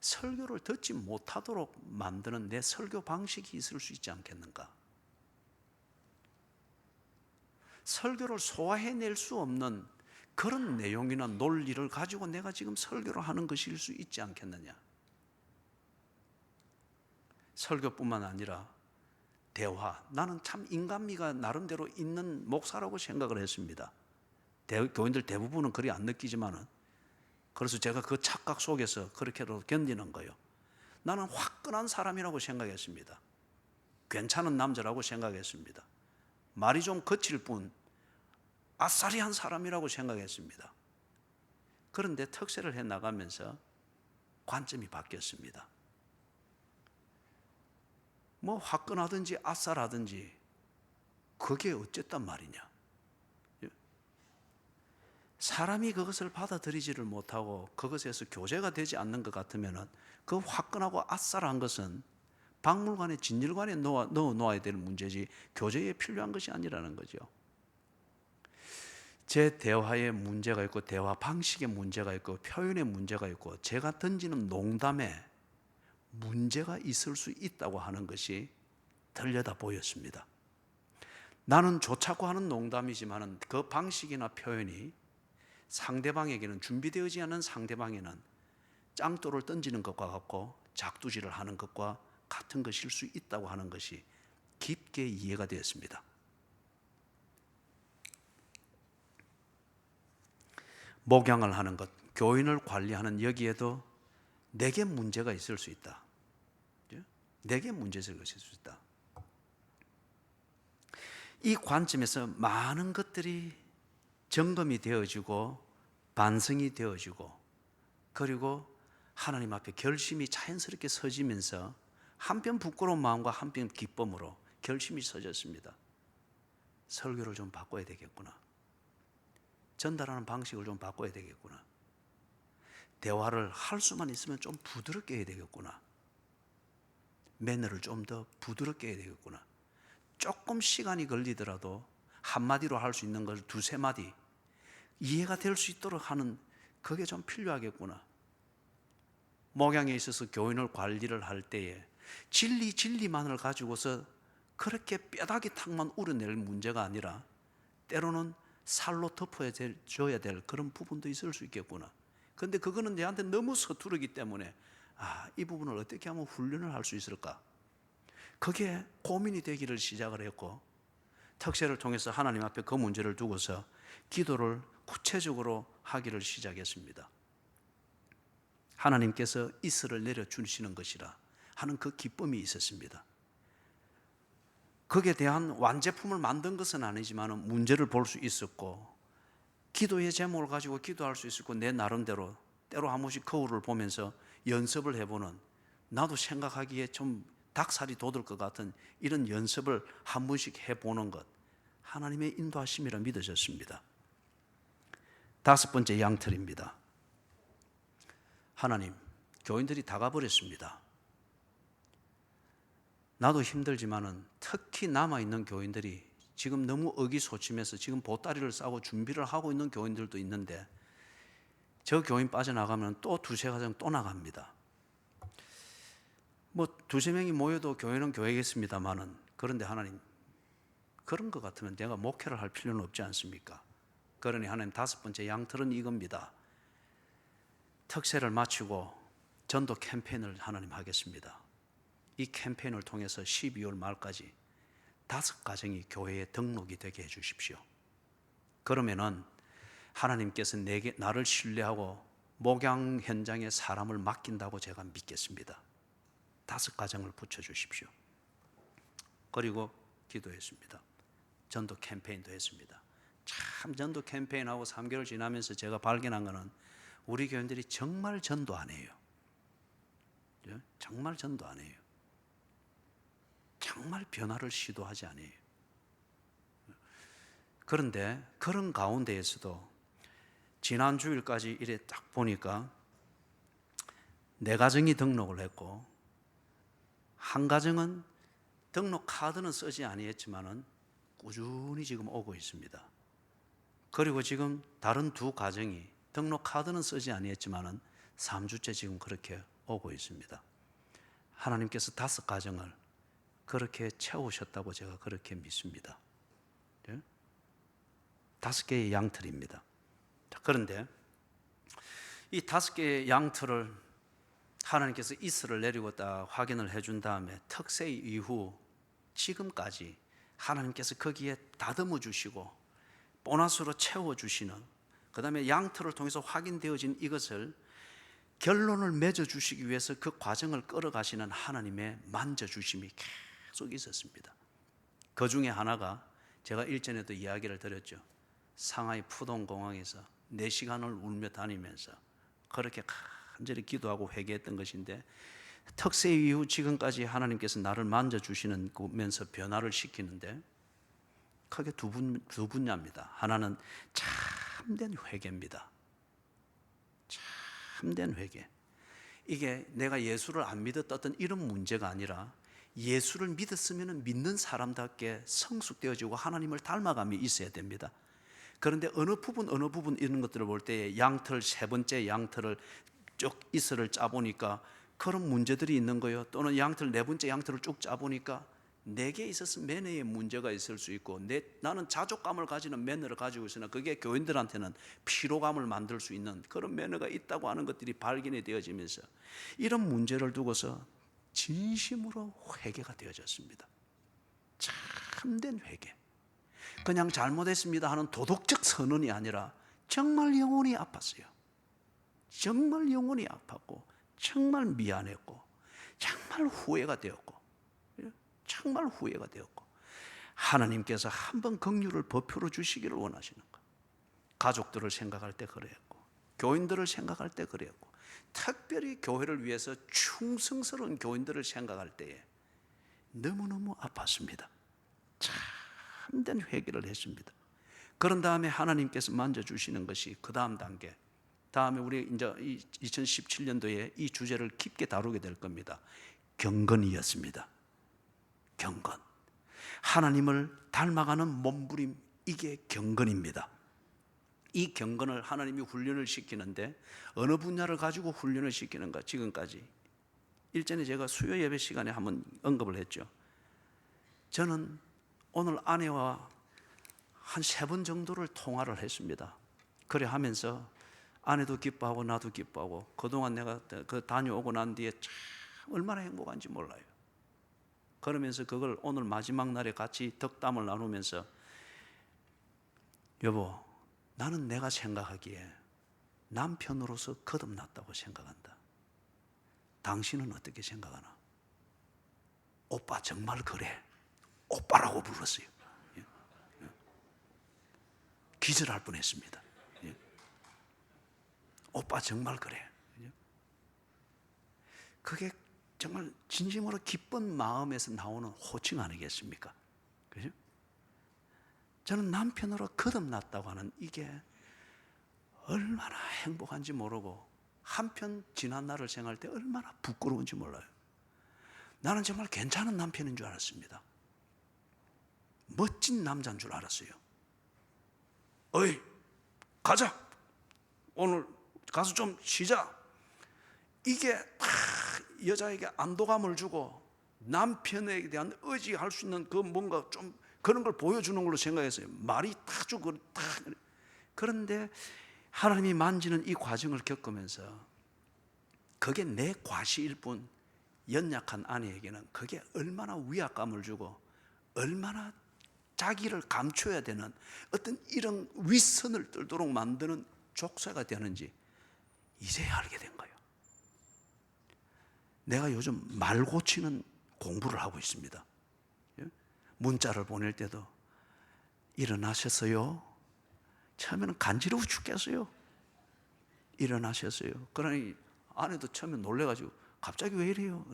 설교를 듣지 못하도록 만드는 내 설교 방식이 있을 수 있지 않겠는가? 설교를 소화해낼 수 없는 그런 내용이나 논리를 가지고 내가 지금 설교를 하는 것일 수 있지 않겠느냐? 설교뿐만 아니라 대화, 나는 참 인간미가 나름대로 있는 목사라고 생각을 했습니다. 교인들 대부분은 그리 안 느끼지만은, 그래서 제가 그 착각 속에서 그렇게도 견디는 거예요. 나는 화끈한 사람이라고 생각했습니다. 괜찮은 남자라고 생각했습니다. 말이 좀 거칠 뿐 아싸리한 사람이라고 생각했습니다. 그런데 특세를 해 나가면서 관점이 바뀌었습니다. 뭐 화끈하든지 아싸라든지 그게 어쨌단 말이냐. 사람이 그것을 받아들이지를 못하고 그것에서 교제가 되지 않는 것 같으면 그 화끈하고 아싸라한 것은 박물관에 진열관에 넣어 놓아야 될 문제지 교제에 필요한 것이 아니라는 거죠. 제 대화에 문제가 있고 대화 방식에 문제가 있고 표현에 문제가 있고 제가 던지는 농담에 문제가 있을 수 있다고 하는 것이 들려다 보였습니다. 나는 좋자고 하는 농담이지만 그 방식이나 표현이 상대방에게는, 준비되어지 않은 상대방에는 짱돌을 던지는 것과 같고 작두질을 하는 것과 같은 것일 수 있다고 하는 것이 깊게 이해가 되었습니다. 목양을 하는 것, 교인을 관리하는 여기에도 내게 문제가 있을 수 있다. 내게 문제가 있을 수 있다. 이 관점에서 많은 것들이 점검이 되어지고 반성이 되어지고 그리고 하나님 앞에 결심이 자연스럽게 서지면서 한편 부끄러운 마음과 한편 기쁨으로 결심이 서졌습니다. 설교를 좀 바꿔야 되겠구나. 전달하는 방식을 좀 바꿔야 되겠구나. 대화를 할 수만 있으면 좀 부드럽게 해야 되겠구나. 매너를 좀 더 부드럽게 해야 되겠구나. 조금 시간이 걸리더라도 한마디로 할 수 있는 걸 두세 마디 이해가 될 수 있도록 하는 그게 좀 필요하겠구나. 목양에 있어서 교인을 관리를 할 때에 진리만을 가지고서 그렇게 뼈다귀 탕만 우려낼 문제가 아니라 때로는 살로 덮어줘야 될 그런 부분도 있을 수 있겠구나. 그런데 그거는 내한테 너무 서투르기 때문에 이 부분을 어떻게 하면 훈련을 할 수 있을까? 그게 고민이 되기를 시작을 했고 특세를 통해서 하나님 앞에 그 문제를 두고서 기도를 구체적으로 하기를 시작했습니다. 하나님께서 이슬을 내려주시는 것이라 하는 그 기쁨이 있었습니다. 거기에 대한 완제품을 만든 것은 아니지만 문제를 볼 수 있었고 기도의 제목을 가지고 기도할 수 있었고 내 나름대로 때로 한 번씩 거울을 보면서 연습을 해보는, 나도 생각하기에 좀 닭살이 돋을 것 같은 이런 연습을 한 번씩 해보는 것, 하나님의 인도하심이라 믿어졌습니다. 다섯 번째 양털입니다. 하나님, 교인들이 다 가버렸습니다. 나도 힘들지만은 특히 남아있는 교인들이 지금 너무 의기소침해서 지금 보따리를 싸고 준비를 하고 있는 교인들도 있는데 저 교인 빠져나가면 또 두세 가정 또 나갑니다. 뭐 두세 명이 모여도 교회는 교회겠습니다만은 그런데 하나님, 그런 것 같으면 내가 목회를 할 필요는 없지 않습니까? 그러니 하나님, 다섯 번째 양털은 이겁니다. 특세를 마치고 전도 캠페인을 하나님 하겠습니다. 이 캠페인을 통해서 12월 말까지 5가정이 교회에 등록이 되게 해주십시오. 그러면은 하나님께서 나를 신뢰하고 목양 현장에 사람을 맡긴다고 제가 믿겠습니다. 5가정을 붙여주십시오. 그리고 기도했습니다. 전도 캠페인도 했습니다. 참 전도 캠페인하고 3개월 지나면서 제가 발견한 것은 우리 교인들이 정말 전도 안 해요. 정말 전도 안 해요. 정말 변화를 시도하지 않아요. 그런데 그런 가운데에서도 지난 주일까지 이래 딱 보니까 4가정이 등록을 했고 한 가정은 등록 카드는 쓰지 아니했지만은 꾸준히 지금 오고 있습니다. 그리고 지금 다른 2가정이 등록 카드는 쓰지 아니했지만은 3주째 지금 그렇게 오고 있습니다. 하나님께서 5가정을 그렇게 채우셨다고 제가 그렇게 믿습니다. 5개의 양털입니다. 그런데 이 5개의 양털을 하나님께서 이슬을 내리고 딱 확인을 해준 다음에 특세 이후 지금까지 하나님께서 거기에 다듬어 주시고 보너스로 채워주시는, 그 다음에 양털을 통해서 확인되어진 이것을 결론을 맺어주시기 위해서 그 과정을 끌어가시는 하나님의 만져주심이 계속 있었습니다. 그 중에 하나가 제가 일전에도 이야기를 드렸죠. 상하이 푸동공항에서 4시간을 울며 다니면서 그렇게 간절히 기도하고 회개했던 것인데, 특세 이후 지금까지 하나님께서 나를 만져주시면서 변화를 시키는데 크게 두 분야입니다. 하나는 참된 회개입니다. 참된 회개. 이게 내가 예수를 안 믿었다 어떤 이런 문제가 아니라, 예수를 믿었으면 믿는 사람답게 성숙되어지고 하나님을 닮아감이 있어야 됩니다. 그런데 어느 부분 이런 것들을 볼 때에 양털, 세 번째 양털을 쭉 이슬을 짜보니까 그런 문제들이 있는 거예요. 또는 양털, 네 번째 양털을 쭉 짜보니까 내게 있어서 매너에 문제가 있을 수 있고, 나는 자족감을 가지는 매너를 가지고 있으나 그게 교인들한테는 피로감을 만들 수 있는 그런 매너가 있다고 하는 것들이 발견이 되어지면서 이런 문제를 두고서 진심으로 회개가 되어졌습니다. 참된 회개. 그냥 잘못했습니다 하는 도덕적 선언이 아니라 정말 영혼이 아팠어요. 정말 영혼이 아팠고 정말 미안했고 정말 후회가 되었고 정말 후회가 되었고, 하나님께서 한번 긍휼을 베풀어 주시기를 원하시는 것. 가족들을 생각할 때 그랬고, 교인들을 생각할 때 그랬고, 특별히 교회를 위해서 충성스러운 교인들을 생각할 때에 너무너무 아팠습니다. 참된 회개를 했습니다. 그런 다음에 하나님께서 만져주시는 것이 그 다음 단계. 다음에 우리 이제 2017년도에 이 주제를 깊게 다루게 될 겁니다. 경건이었습니다. 경건. 하나님을 닮아가는 몸부림, 이게 경건입니다. 이 경건을 하나님이 훈련을 시키는데 어느 분야를 가지고 훈련을 시키는가? 지금까지 일전에 제가 수요 예배 시간에 한번 언급을 했죠. 저는 오늘 아내와 한 3번 정도를 통화를 했습니다. 그래 하면서 아내도 기뻐하고 나도 기뻐하고, 그동안 내가 그 다녀오고 난 뒤에 참 얼마나 행복한지 몰라요. 그러면서 그걸 오늘 마지막 날에 같이 덕담을 나누면서, 여보, 나는 내가 생각하기에 남편으로서 거듭났다고 생각한다. 당신은 어떻게 생각하나? 오빠 정말 그래. 오빠라고 불렀어요. 기절할 뻔했습니다. 오빠 정말 그래. 그게 정말 진심으로 기쁜 마음에서 나오는 호칭 아니겠습니까? 그죠? 저는 남편으로 거듭났다고 하는 이게 얼마나 행복한지 모르고, 한편 지난 날을 생각할 때 얼마나 부끄러운지 몰라요. 나는 정말 괜찮은 남편인 줄 알았습니다. 멋진 남자인 줄 알았어요. 어이, 가자. 오늘 가서 좀 쉬자. 이게 다 여자에게 안도감을 주고 남편에 대한 의지할 수 있는 그 뭔가 좀 그런 걸 보여주는 걸로 생각했어요. 말이 다 주고 다. 그런데 하나님이 만지는 이 과정을 겪으면서 그게 내 과시일 뿐, 연약한 아내에게는 그게 얼마나 위압감을 주고 얼마나 자기를 감춰야 되는 어떤 이런 윗선을 떨도록 만드는 족쇄가 되는지 이제야 알게 된 거예요. 내가 요즘 말 고치는 공부를 하고 있습니다. 문자를 보낼 때도 일어나셨어요? 처음에는 간지러워 죽겠어요. 일어나셨어요? 그러니 아내도 처음에 놀래가지고 갑자기 왜 이래요?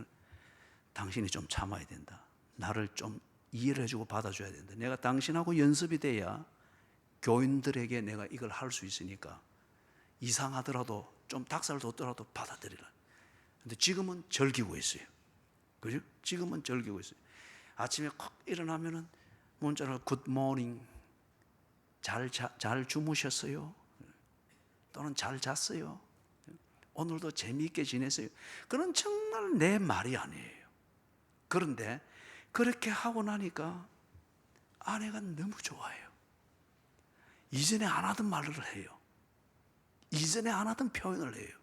당신이 좀 참아야 된다. 나를 좀 이해를 해주고 받아줘야 된다. 내가 당신하고 연습이 돼야 교인들에게 내가 이걸 할 수 있으니까 이상하더라도 좀 닭살 돋더라도 받아들이라. 근데 지금은 즐기고 있어요. 그죠? 지금은 즐기고 있어요. 아침에 콕 일어나면은 문자로 굿모닝, 잘 주무셨어요? 또는 잘 잤어요? 오늘도 재미있게 지냈어요? 그건 정말 내 말이 아니에요. 그런데 그렇게 하고 나니까 아내가 너무 좋아해요. 이전에 안 하던 말을 해요. 이전에 안 하던 표현을 해요.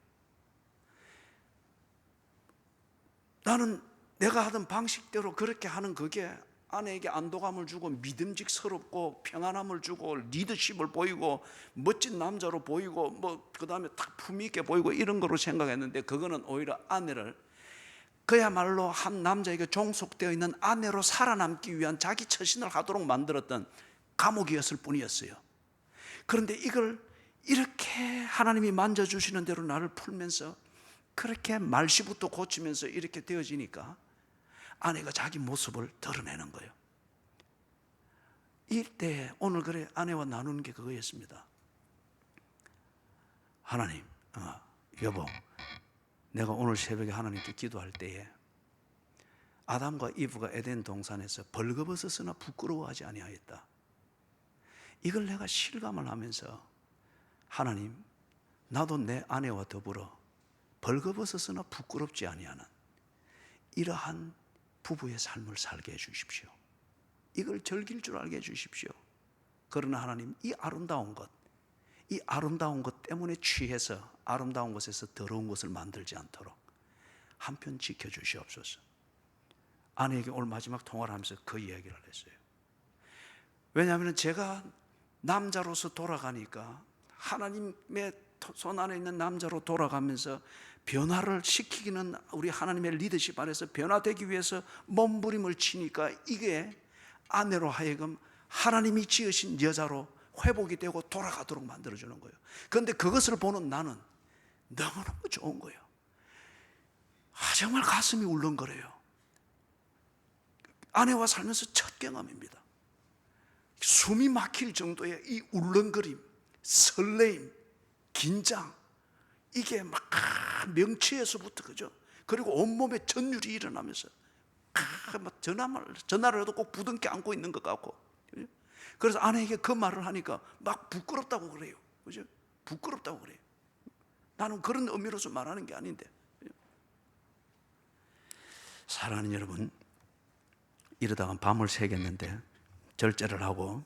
나는 내가 하던 방식대로 그렇게 하는 그게 아내에게 안도감을 주고 믿음직스럽고 평안함을 주고 리더십을 보이고 멋진 남자로 보이고 뭐 그다음에 딱 품위 있게 보이고 이런 거로 생각했는데, 그거는 오히려 아내를 그야말로 한 남자에게 종속되어 있는 아내로 살아남기 위한 자기 처신을 하도록 만들었던 감옥이었을 뿐이었어요. 그런데 이걸 이렇게 하나님이 만져주시는 대로 나를 풀면서 그렇게 말씨부터 고치면서 이렇게 되어지니까 아내가 자기 모습을 드러내는 거예요. 이때 오늘 그래 아내와 나누는 게 그거였습니다. 하나님, 여보, 내가 오늘 새벽에 하나님께 기도할 때에 아담과 이브가 에덴 동산에서 벌거벗었으나 부끄러워하지 아니하였다. 이걸 내가 실감을 하면서 하나님, 나도 내 아내와 더불어 벌거벗었으나 부끄럽지 아니하는 이러한 부부의 삶을 살게 해주십시오. 이걸 즐길 줄 알게 해주십시오. 그러나 하나님, 이 아름다운 것 때문에 취해서 아름다운 곳에서 더러운 것을 만들지 않도록 한편 지켜주시옵소서. 아내에게 오늘 마지막 통화를 하면서 그 이야기를 했어요. 왜냐하면 제가 남자로서 돌아가니까, 하나님의 손 안에 있는 남자로 돌아가면서 변화를 시키기는 우리 하나님의 리더십 안에서 변화되기 위해서 몸부림을 치니까 이게 아내로 하여금 하나님이 지으신 여자로 회복이 되고 돌아가도록 만들어주는 거예요. 그런데 그것을 보는 나는 너무너무 좋은 거예요. 정말 가슴이 울렁거려요. 아내와 살면서 첫 경험입니다. 숨이 막힐 정도의 이 울렁거림, 설레임, 긴장, 이게 막 명치에서부터, 그죠? 그리고 온몸에 전율이 일어나면서 막 전화를 해도 꼭 부둥켜 안고 있는 것 같고, 그죠? 그래서 아내에게 그 말을 하니까 막 부끄럽다고 그래요. 그죠? 부끄럽다고 그래요. 나는 그런 의미로서 말하는 게 아닌데. 사랑하는 여러분, 이러다가 밤을 새겠는데 절제를 하고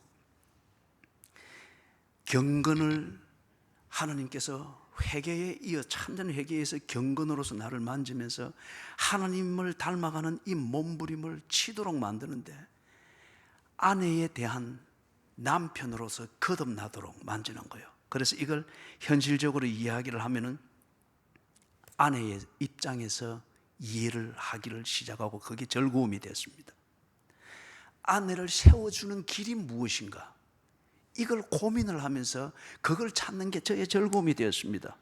경건을 하나님께서 회개에 이어 참된 회개에서 경건으로서 나를 만지면서 하나님을 닮아가는 이 몸부림을 치도록 만드는데, 아내에 대한 남편으로서 거듭나도록 만지는 거예요. 그래서 이걸 현실적으로 이야기를 하면은 아내의 입장에서 이해를 하기를 시작하고 그게 즐거움이 됐습니다. 아내를 세워주는 길이 무엇인가? 이걸 고민을 하면서 그걸 찾는 게 저의 즐거움이 되었습니다.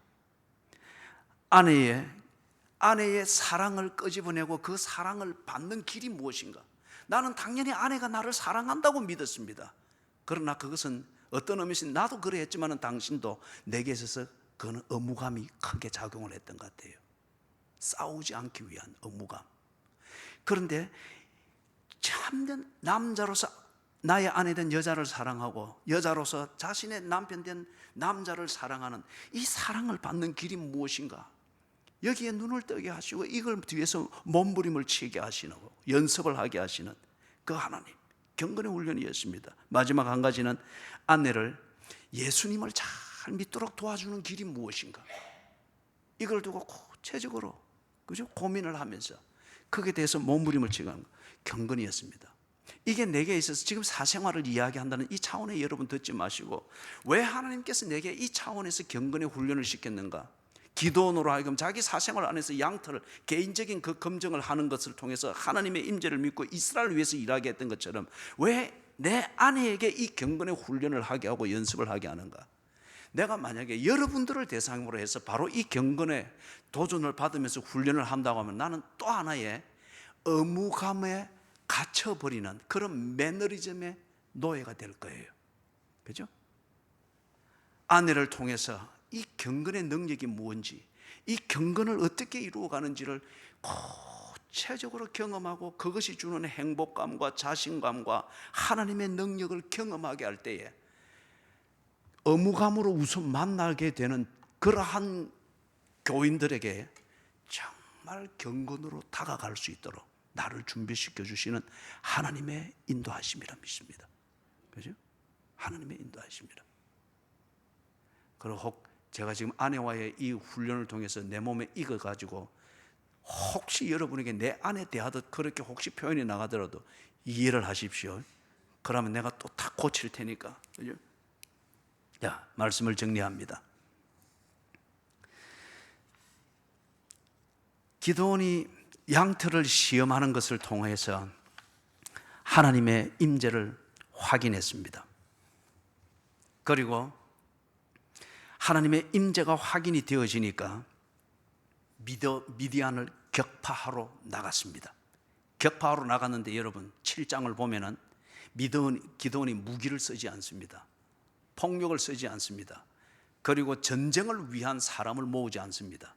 아내의 사랑을 끄집어내고 그 사랑을 받는 길이 무엇인가? 나는 당연히 아내가 나를 사랑한다고 믿었습니다. 그러나 그것은 어떤 의미에서 나도 그래 했지만 당신도 내게 있어서 그건 의무감이 크게 작용을 했던 것 같아요. 싸우지 않기 위한 의무감. 그런데 참된 남자로서 나의 아내 된 여자를 사랑하고 여자로서 자신의 남편 된 남자를 사랑하는 이 사랑을 받는 길이 무엇인가? 여기에 눈을 뜨게 하시고 이걸 뒤에서 몸부림을 치게 하시는, 연습을 하게 하시는 그 하나님, 경건의 훈련이었습니다. 마지막 한 가지는 아내를 예수님을 잘 믿도록 도와주는 길이 무엇인가? 이걸 두고 구체적으로, 그죠? 고민을 하면서 거기에 대해서 몸부림을 치게 하는 경건이었습니다. 이게 내게 있어서 지금 사생활을 이야기한다는 이 차원에 여러분 듣지 마시고, 왜 하나님께서 내게 이 차원에서 경건의 훈련을 시켰는가? 기도원으로 하여금 자기 사생활 안에서 양털을, 개인적인 그 검증을 하는 것을 통해서 하나님의 임재를 믿고 이스라엘을 위해서 일하게 했던 것처럼 왜 내 아내에게 이 경건의 훈련을 하게 하고 연습을 하게 하는가? 내가 만약에 여러분들을 대상으로 해서 바로 이 경건의 도전을 받으면서 훈련을 한다고 하면 나는 또 하나의 의무감에 갇혀버리는 그런 매너리즘의 노예가 될 거예요. 그죠? 아내를 통해서 이 경건의 능력이 무엇인지, 이 경건을 어떻게 이루어가는지를 구체적으로 경험하고 그것이 주는 행복감과 자신감과 하나님의 능력을 경험하게 할 때에 의무감으로 우선 만나게 되는 그러한 교인들에게 정말 경건으로 다가갈 수 있도록 나를 준비시켜 주시는 하나님의 인도하심이라 믿습니다. 그죠? 하나님의 인도하심이라. 그리고 혹 제가 지금 아내와의 이 훈련을 통해서 내 몸에 익어가지고 혹시 여러분에게 내 아내 대하듯 그렇게 혹시 표현이 나가더라도 이해를 하십시오. 그러면 내가 또 다 고칠 테니까. 그죠? 자, 말씀을 정리합니다. 기드온이 양털을 시험하는 것을 통해서 하나님의 임재를 확인했습니다. 그리고 하나님의 임재가 확인이 되어지니까 미디안을 격파하러 나갔습니다. 격파하러 나갔는데 여러분 7장을 보면은 기드온이 무기를 쓰지 않습니다. 폭력을 쓰지 않습니다. 그리고 전쟁을 위한 사람을 모으지 않습니다.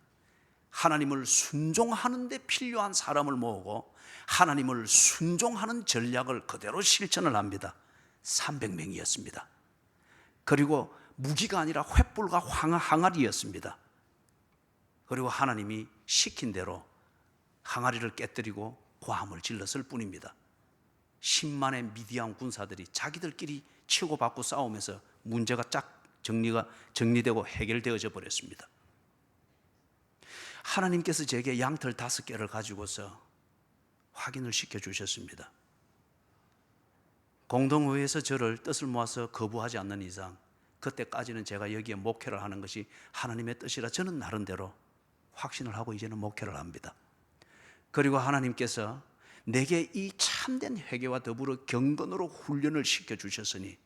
하나님을 순종하는 데 필요한 사람을 모으고 하나님을 순종하는 전략을 그대로 실천을 합니다. 300명이었습니다. 그리고 무기가 아니라 횃불과 항아리였습니다. 그리고 하나님이 시킨 대로 항아리를 깨뜨리고 고함을 질렀을 뿐입니다. 10만의 미디안 군사들이 자기들끼리 치고받고 싸우면서 문제가 쫙 정리되고 해결되어져 버렸습니다. 하나님께서 제게 양털 5개를 가지고서 확인을 시켜주셨습니다. 공동회에서 저를 뜻을 모아서 거부하지 않는 이상 그때까지는 제가 여기에 목회를 하는 것이 하나님의 뜻이라 저는 나름대로 확신을 하고 이제는 목회를 합니다. 그리고 하나님께서 내게 이 참된 회개와 더불어 경건으로 훈련을 시켜주셨으니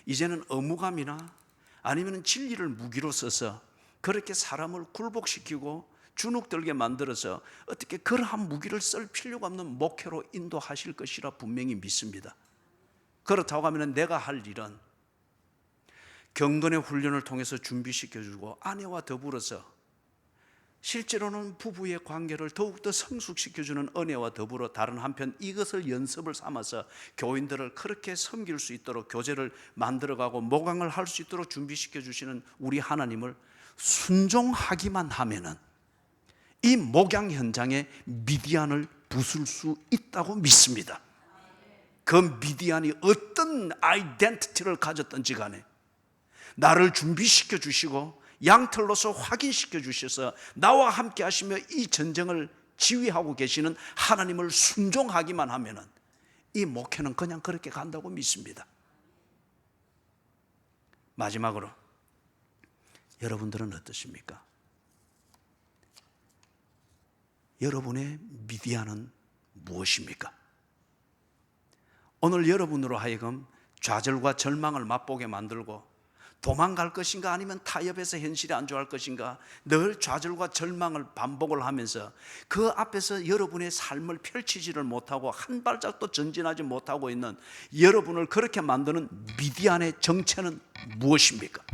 이제는 의무감이나 아니면 진리를 무기로 써서 그렇게 사람을 굴복시키고 주눅들게 만들어서 어떻게 그러한 무기를 쓸 필요가 없는 목회로 인도하실 것이라 분명히 믿습니다. 그렇다고 하면 내가 할 일은 경건의 훈련을 통해서 준비시켜주고 아내와 더불어서 실제로는 부부의 관계를 더욱더 성숙시켜주는 은혜와 더불어 다른 한편 이것을 연습을 삼아서 교인들을 그렇게 섬길 수 있도록 교제를 만들어가고 목양을 할 수 있도록 준비시켜 주시는 우리 하나님을 순종하기만 하면은 이 목양 현장에 미디안을 부술 수 있다고 믿습니다. 그 미디안이 어떤 아이덴티티를 가졌던지 간에 나를 준비시켜 주시고 양털로서 확인시켜 주셔서 나와 함께 하시며 이 전쟁을 지휘하고 계시는 하나님을 순종하기만 하면은 이 목회는 그냥 그렇게 간다고 믿습니다. 마지막으로 여러분들은 어떠십니까? 여러분의 미디안은 무엇입니까? 오늘 여러분으로 하여금 좌절과 절망을 맛보게 만들고 도망갈 것인가 아니면 타협해서 현실에 안주할 것인가 늘 좌절과 절망을 반복을 하면서 그 앞에서 여러분의 삶을 펼치지를 못하고 한 발짝도 전진하지 못하고 있는 여러분을 그렇게 만드는 미디안의 정체는 무엇입니까?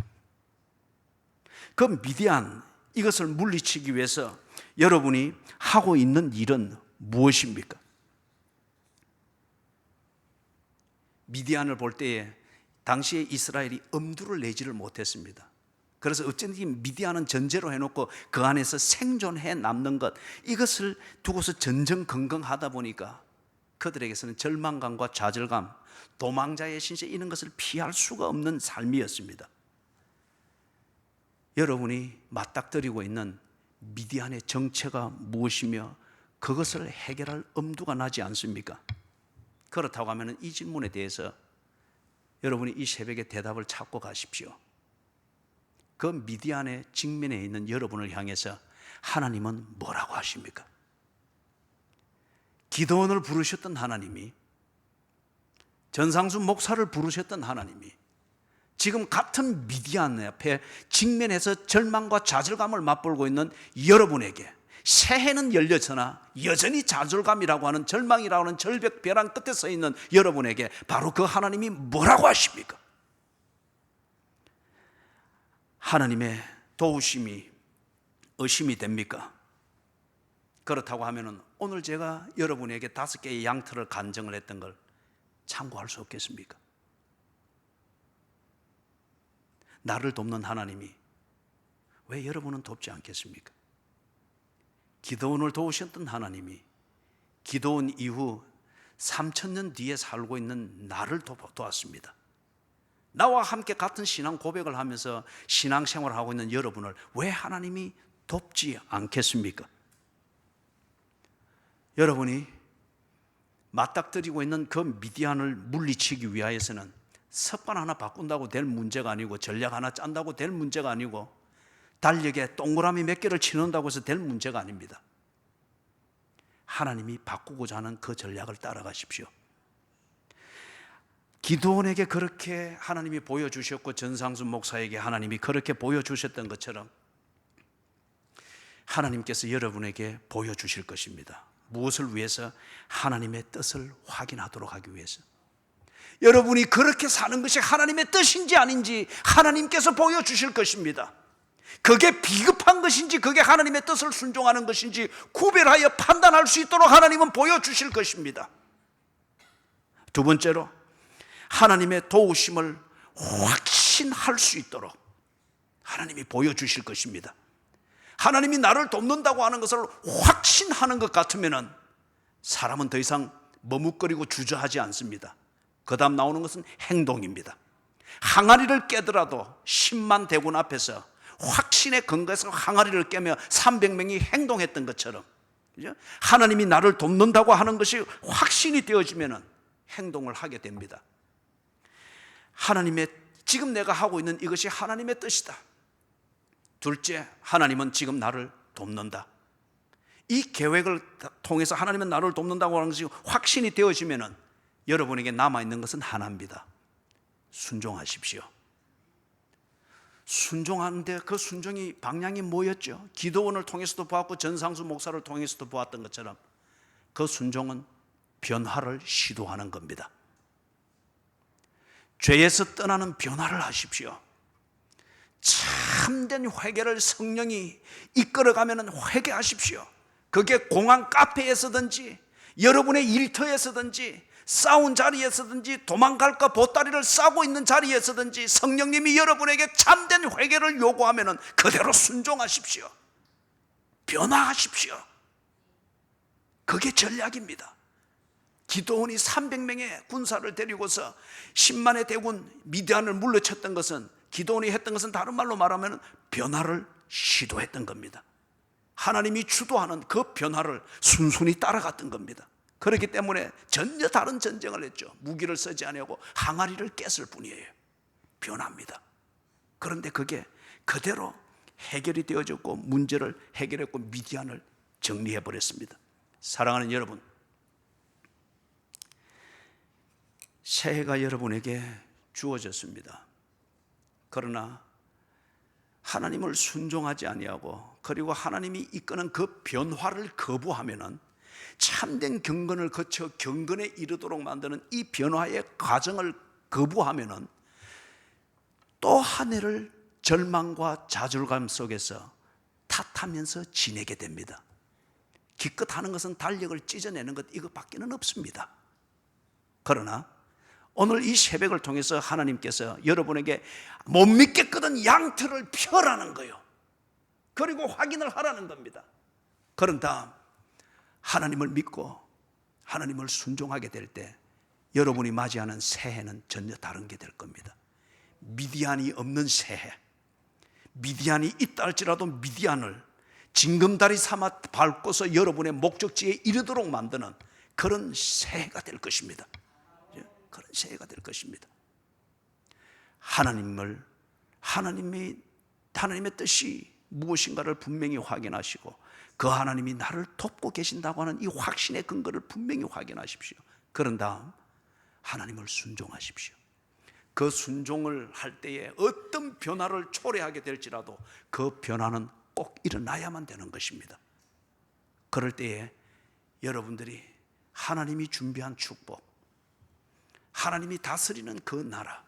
그 미디안 이것을 물리치기 위해서 여러분이 하고 있는 일은 무엇입니까? 미디안을 볼 때에 당시에 이스라엘이 엄두를 내지를 못했습니다. 그래서 어쩐지 미디안은 전제로 해놓고 그 안에서 생존해 남는 것 이것을 두고서 전전긍긍하다 보니까 그들에게서는 절망감과 좌절감, 도망자의 신세 이런 것을 피할 수가 없는 삶이었습니다. 여러분이 맞닥뜨리고 있는 미디안의 정체가 무엇이며 그것을 해결할 엄두가 나지 않습니까? 그렇다고 하면 이 질문에 대해서 여러분이 이 새벽에 대답을 찾고 가십시오. 그 미디안의 직면에 있는 여러분을 향해서 하나님은 뭐라고 하십니까? 기드온을 부르셨던 하나님이, 전상수 목사를 부르셨던 하나님이 지금 같은 미디안 앞에 직면해서 절망과 좌절감을 맛보고 있는 여러분에게 새해는 열렸으나 여전히 좌절감이라고 하는 절망이라고 하는 절벽 벼랑 끝에 서 있는 여러분에게 바로 그 하나님이 뭐라고 하십니까? 하나님의 도우심이 의심이 됩니까? 그렇다고 하면 오늘 제가 여러분에게 5개의 양털을 간증을 했던 걸 참고할 수 없겠습니까? 나를 돕는 하나님이 왜 여러분은 돕지 않겠습니까? 기드온을 도우셨던 하나님이 기드온 이후 3000년 뒤에 살고 있는 나를 도왔습니다. 나와 함께 같은 신앙 고백을 하면서 신앙생활을 하고 있는 여러분을 왜 하나님이 돕지 않겠습니까? 여러분이 맞닥뜨리고 있는 그 미디안을 물리치기 위하여서는 습관 하나 바꾼다고 될 문제가 아니고, 전략 하나 짠다고 될 문제가 아니고, 달력에 동그라미 몇 개를 치는다고 해서 될 문제가 아닙니다. 하나님이 바꾸고자 하는 그 전략을 따라가십시오. 기드온에게 그렇게 하나님이 보여주셨고, 전상수 목사에게 하나님이 그렇게 보여주셨던 것처럼 하나님께서 여러분에게 보여주실 것입니다. 무엇을 위해서? 하나님의 뜻을 확인하도록 하기 위해서. 여러분이 그렇게 사는 것이 하나님의 뜻인지 아닌지 하나님께서 보여주실 것입니다. 그게 비겁한 것인지 그게 하나님의 뜻을 순종하는 것인지 구별하여 판단할 수 있도록 하나님은 보여주실 것입니다. 두 번째로, 하나님의 도우심을 확신할 수 있도록 하나님이 보여주실 것입니다. 하나님이 나를 돕는다고 하는 것을 확신하는 것 같으면 사람은 더 이상 머뭇거리고 주저하지 않습니다. 그 다음 나오는 것은 행동입니다. 항아리를 깨더라도 10만 대군 앞에서 확신에 근거해서 항아리를 깨며 300명이 행동했던 것처럼, 그죠? 하나님이 나를 돕는다고 하는 것이 확신이 되어지면 행동을 하게 됩니다. 하나님의, 지금 내가 하고 있는 이것이 하나님의 뜻이다. 둘째, 하나님은 지금 나를 돕는다. 이 계획을 통해서 하나님은 나를 돕는다고 하는 것이 확신이 되어지면 여러분에게 남아있는 것은 하나입니다. 순종하십시오. 순종하는데 그 순종이 방향이 뭐였죠? 기드온을 통해서도 보았고 전상수 목사를 통해서도 보았던 것처럼 그 순종은 변화를 시도하는 겁니다. 죄에서 떠나는 변화를 하십시오. 참된 회개를 성령이 이끌어가면 회개하십시오. 그게 공항 카페에서든지 여러분의 일터에서든지 싸운 자리에서든지 도망갈까 보따리를 싸고 있는 자리에서든지 성령님이 여러분에게 참된 회개를 요구하면 그대로 순종하십시오. 변화하십시오. 그게 전략입니다. 기드온이 300명의 군사를 데리고서 10만의 대군 미디안을 물리쳤던 것은, 기드온이 했던 것은 다른 말로 말하면 변화를 시도했던 겁니다. 하나님이 주도하는 그 변화를 순순히 따라갔던 겁니다. 그렇기 때문에 전혀 다른 전쟁을 했죠. 무기를 쓰지 아니하고 항아리를 깼을 뿐이에요. 변화입니다. 그런데 그게 그대로 해결이 되어졌고 문제를 해결했고 미디안을 정리해버렸습니다. 사랑하는 여러분, 새해가 여러분에게 주어졌습니다. 그러나 하나님을 순종하지 아니하고 그리고 하나님이 이끄는 그 변화를 거부하면은, 참된 경건을 거쳐 경건에 이르도록 만드는 이 변화의 과정을 거부하면은 또 한 해를 절망과 좌절감 속에서 탓하면서 지내게 됩니다. 기껏 하는 것은 달력을 찢어내는 것, 이것밖에는 없습니다. 그러나 오늘 이 새벽을 통해서 하나님께서 여러분에게 못 믿겠거든 양털을 펴라는 거예요. 그리고 확인을 하라는 겁니다. 그런 다음 하나님을 믿고 하나님을 순종하게 될 때 여러분이 맞이하는 새해는 전혀 다른 게 될 겁니다. 미디안이 없는 새해, 미디안이 있다 할지라도 미디안을 징검다리 삼아 밟고서 여러분의 목적지에 이르도록 만드는 그런 새해가 될 것입니다. 그런 새해가 될 것입니다. 하나님의 뜻이 무엇인가를 분명히 확인하시고 그 하나님이 나를 돕고 계신다고 하는 이 확신의 근거를 분명히 확인하십시오. 그런 다음 하나님을 순종하십시오. 그 순종을 할 때에 어떤 변화를 초래하게 될지라도 그 변화는 꼭 일어나야만 되는 것입니다. 그럴 때에 여러분들이 하나님이 준비한 축복, 하나님이 다스리는 그 나라,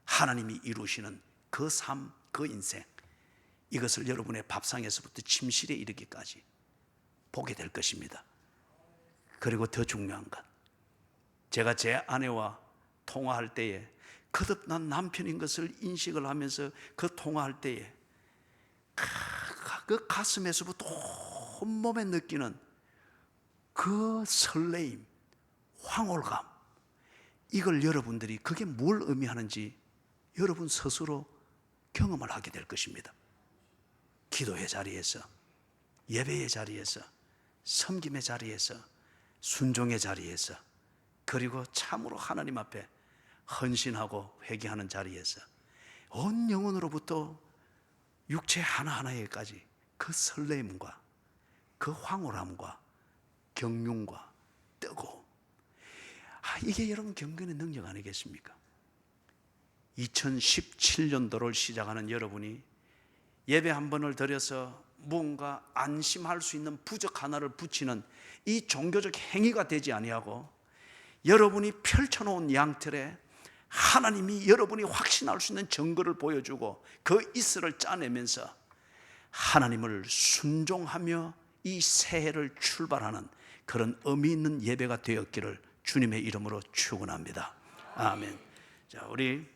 하나님이 이루시는 그 삶, 그 인생, 이것을 여러분의 밥상에서부터 침실에 이르기까지 보게 될 것입니다. 그리고 더 중요한 것, 제가 제 아내와 통화할 때에 거듭난 남편인 것을 인식을 하면서 그 통화할 때에 그 가슴에서부터 온몸에 느끼는 그 설레임, 황홀감, 이걸 여러분들이 그게 뭘 의미하는지 여러분 스스로 경험을 하게 될 것입니다. 기도의 자리에서, 예배의 자리에서 섬김의 자리에서, 순종의 자리에서, 그리고 참으로 하나님 앞에 헌신하고 회개하는 자리에서 온 영혼으로부터 육체 하나하나에까지 그 설렘과 그 황홀함과 경륜과 뜨거움, 이게 여러분 경건의 능력 아니겠습니까? 2017년도를 시작하는 여러분이 예배 한 번을 드려서 무언가 안심할 수 있는 부적 하나를 붙이는 이 종교적 행위가 되지 아니하고, 여러분이 펼쳐놓은 양틀에 하나님이 여러분이 확신할 수 있는 증거를 보여주고 그 이슬을 짜내면서 하나님을 순종하며 이 새해를 출발하는 그런 의미 있는 예배가 되었기를 주님의 이름으로 축원합니다. 아멘. 자, 우리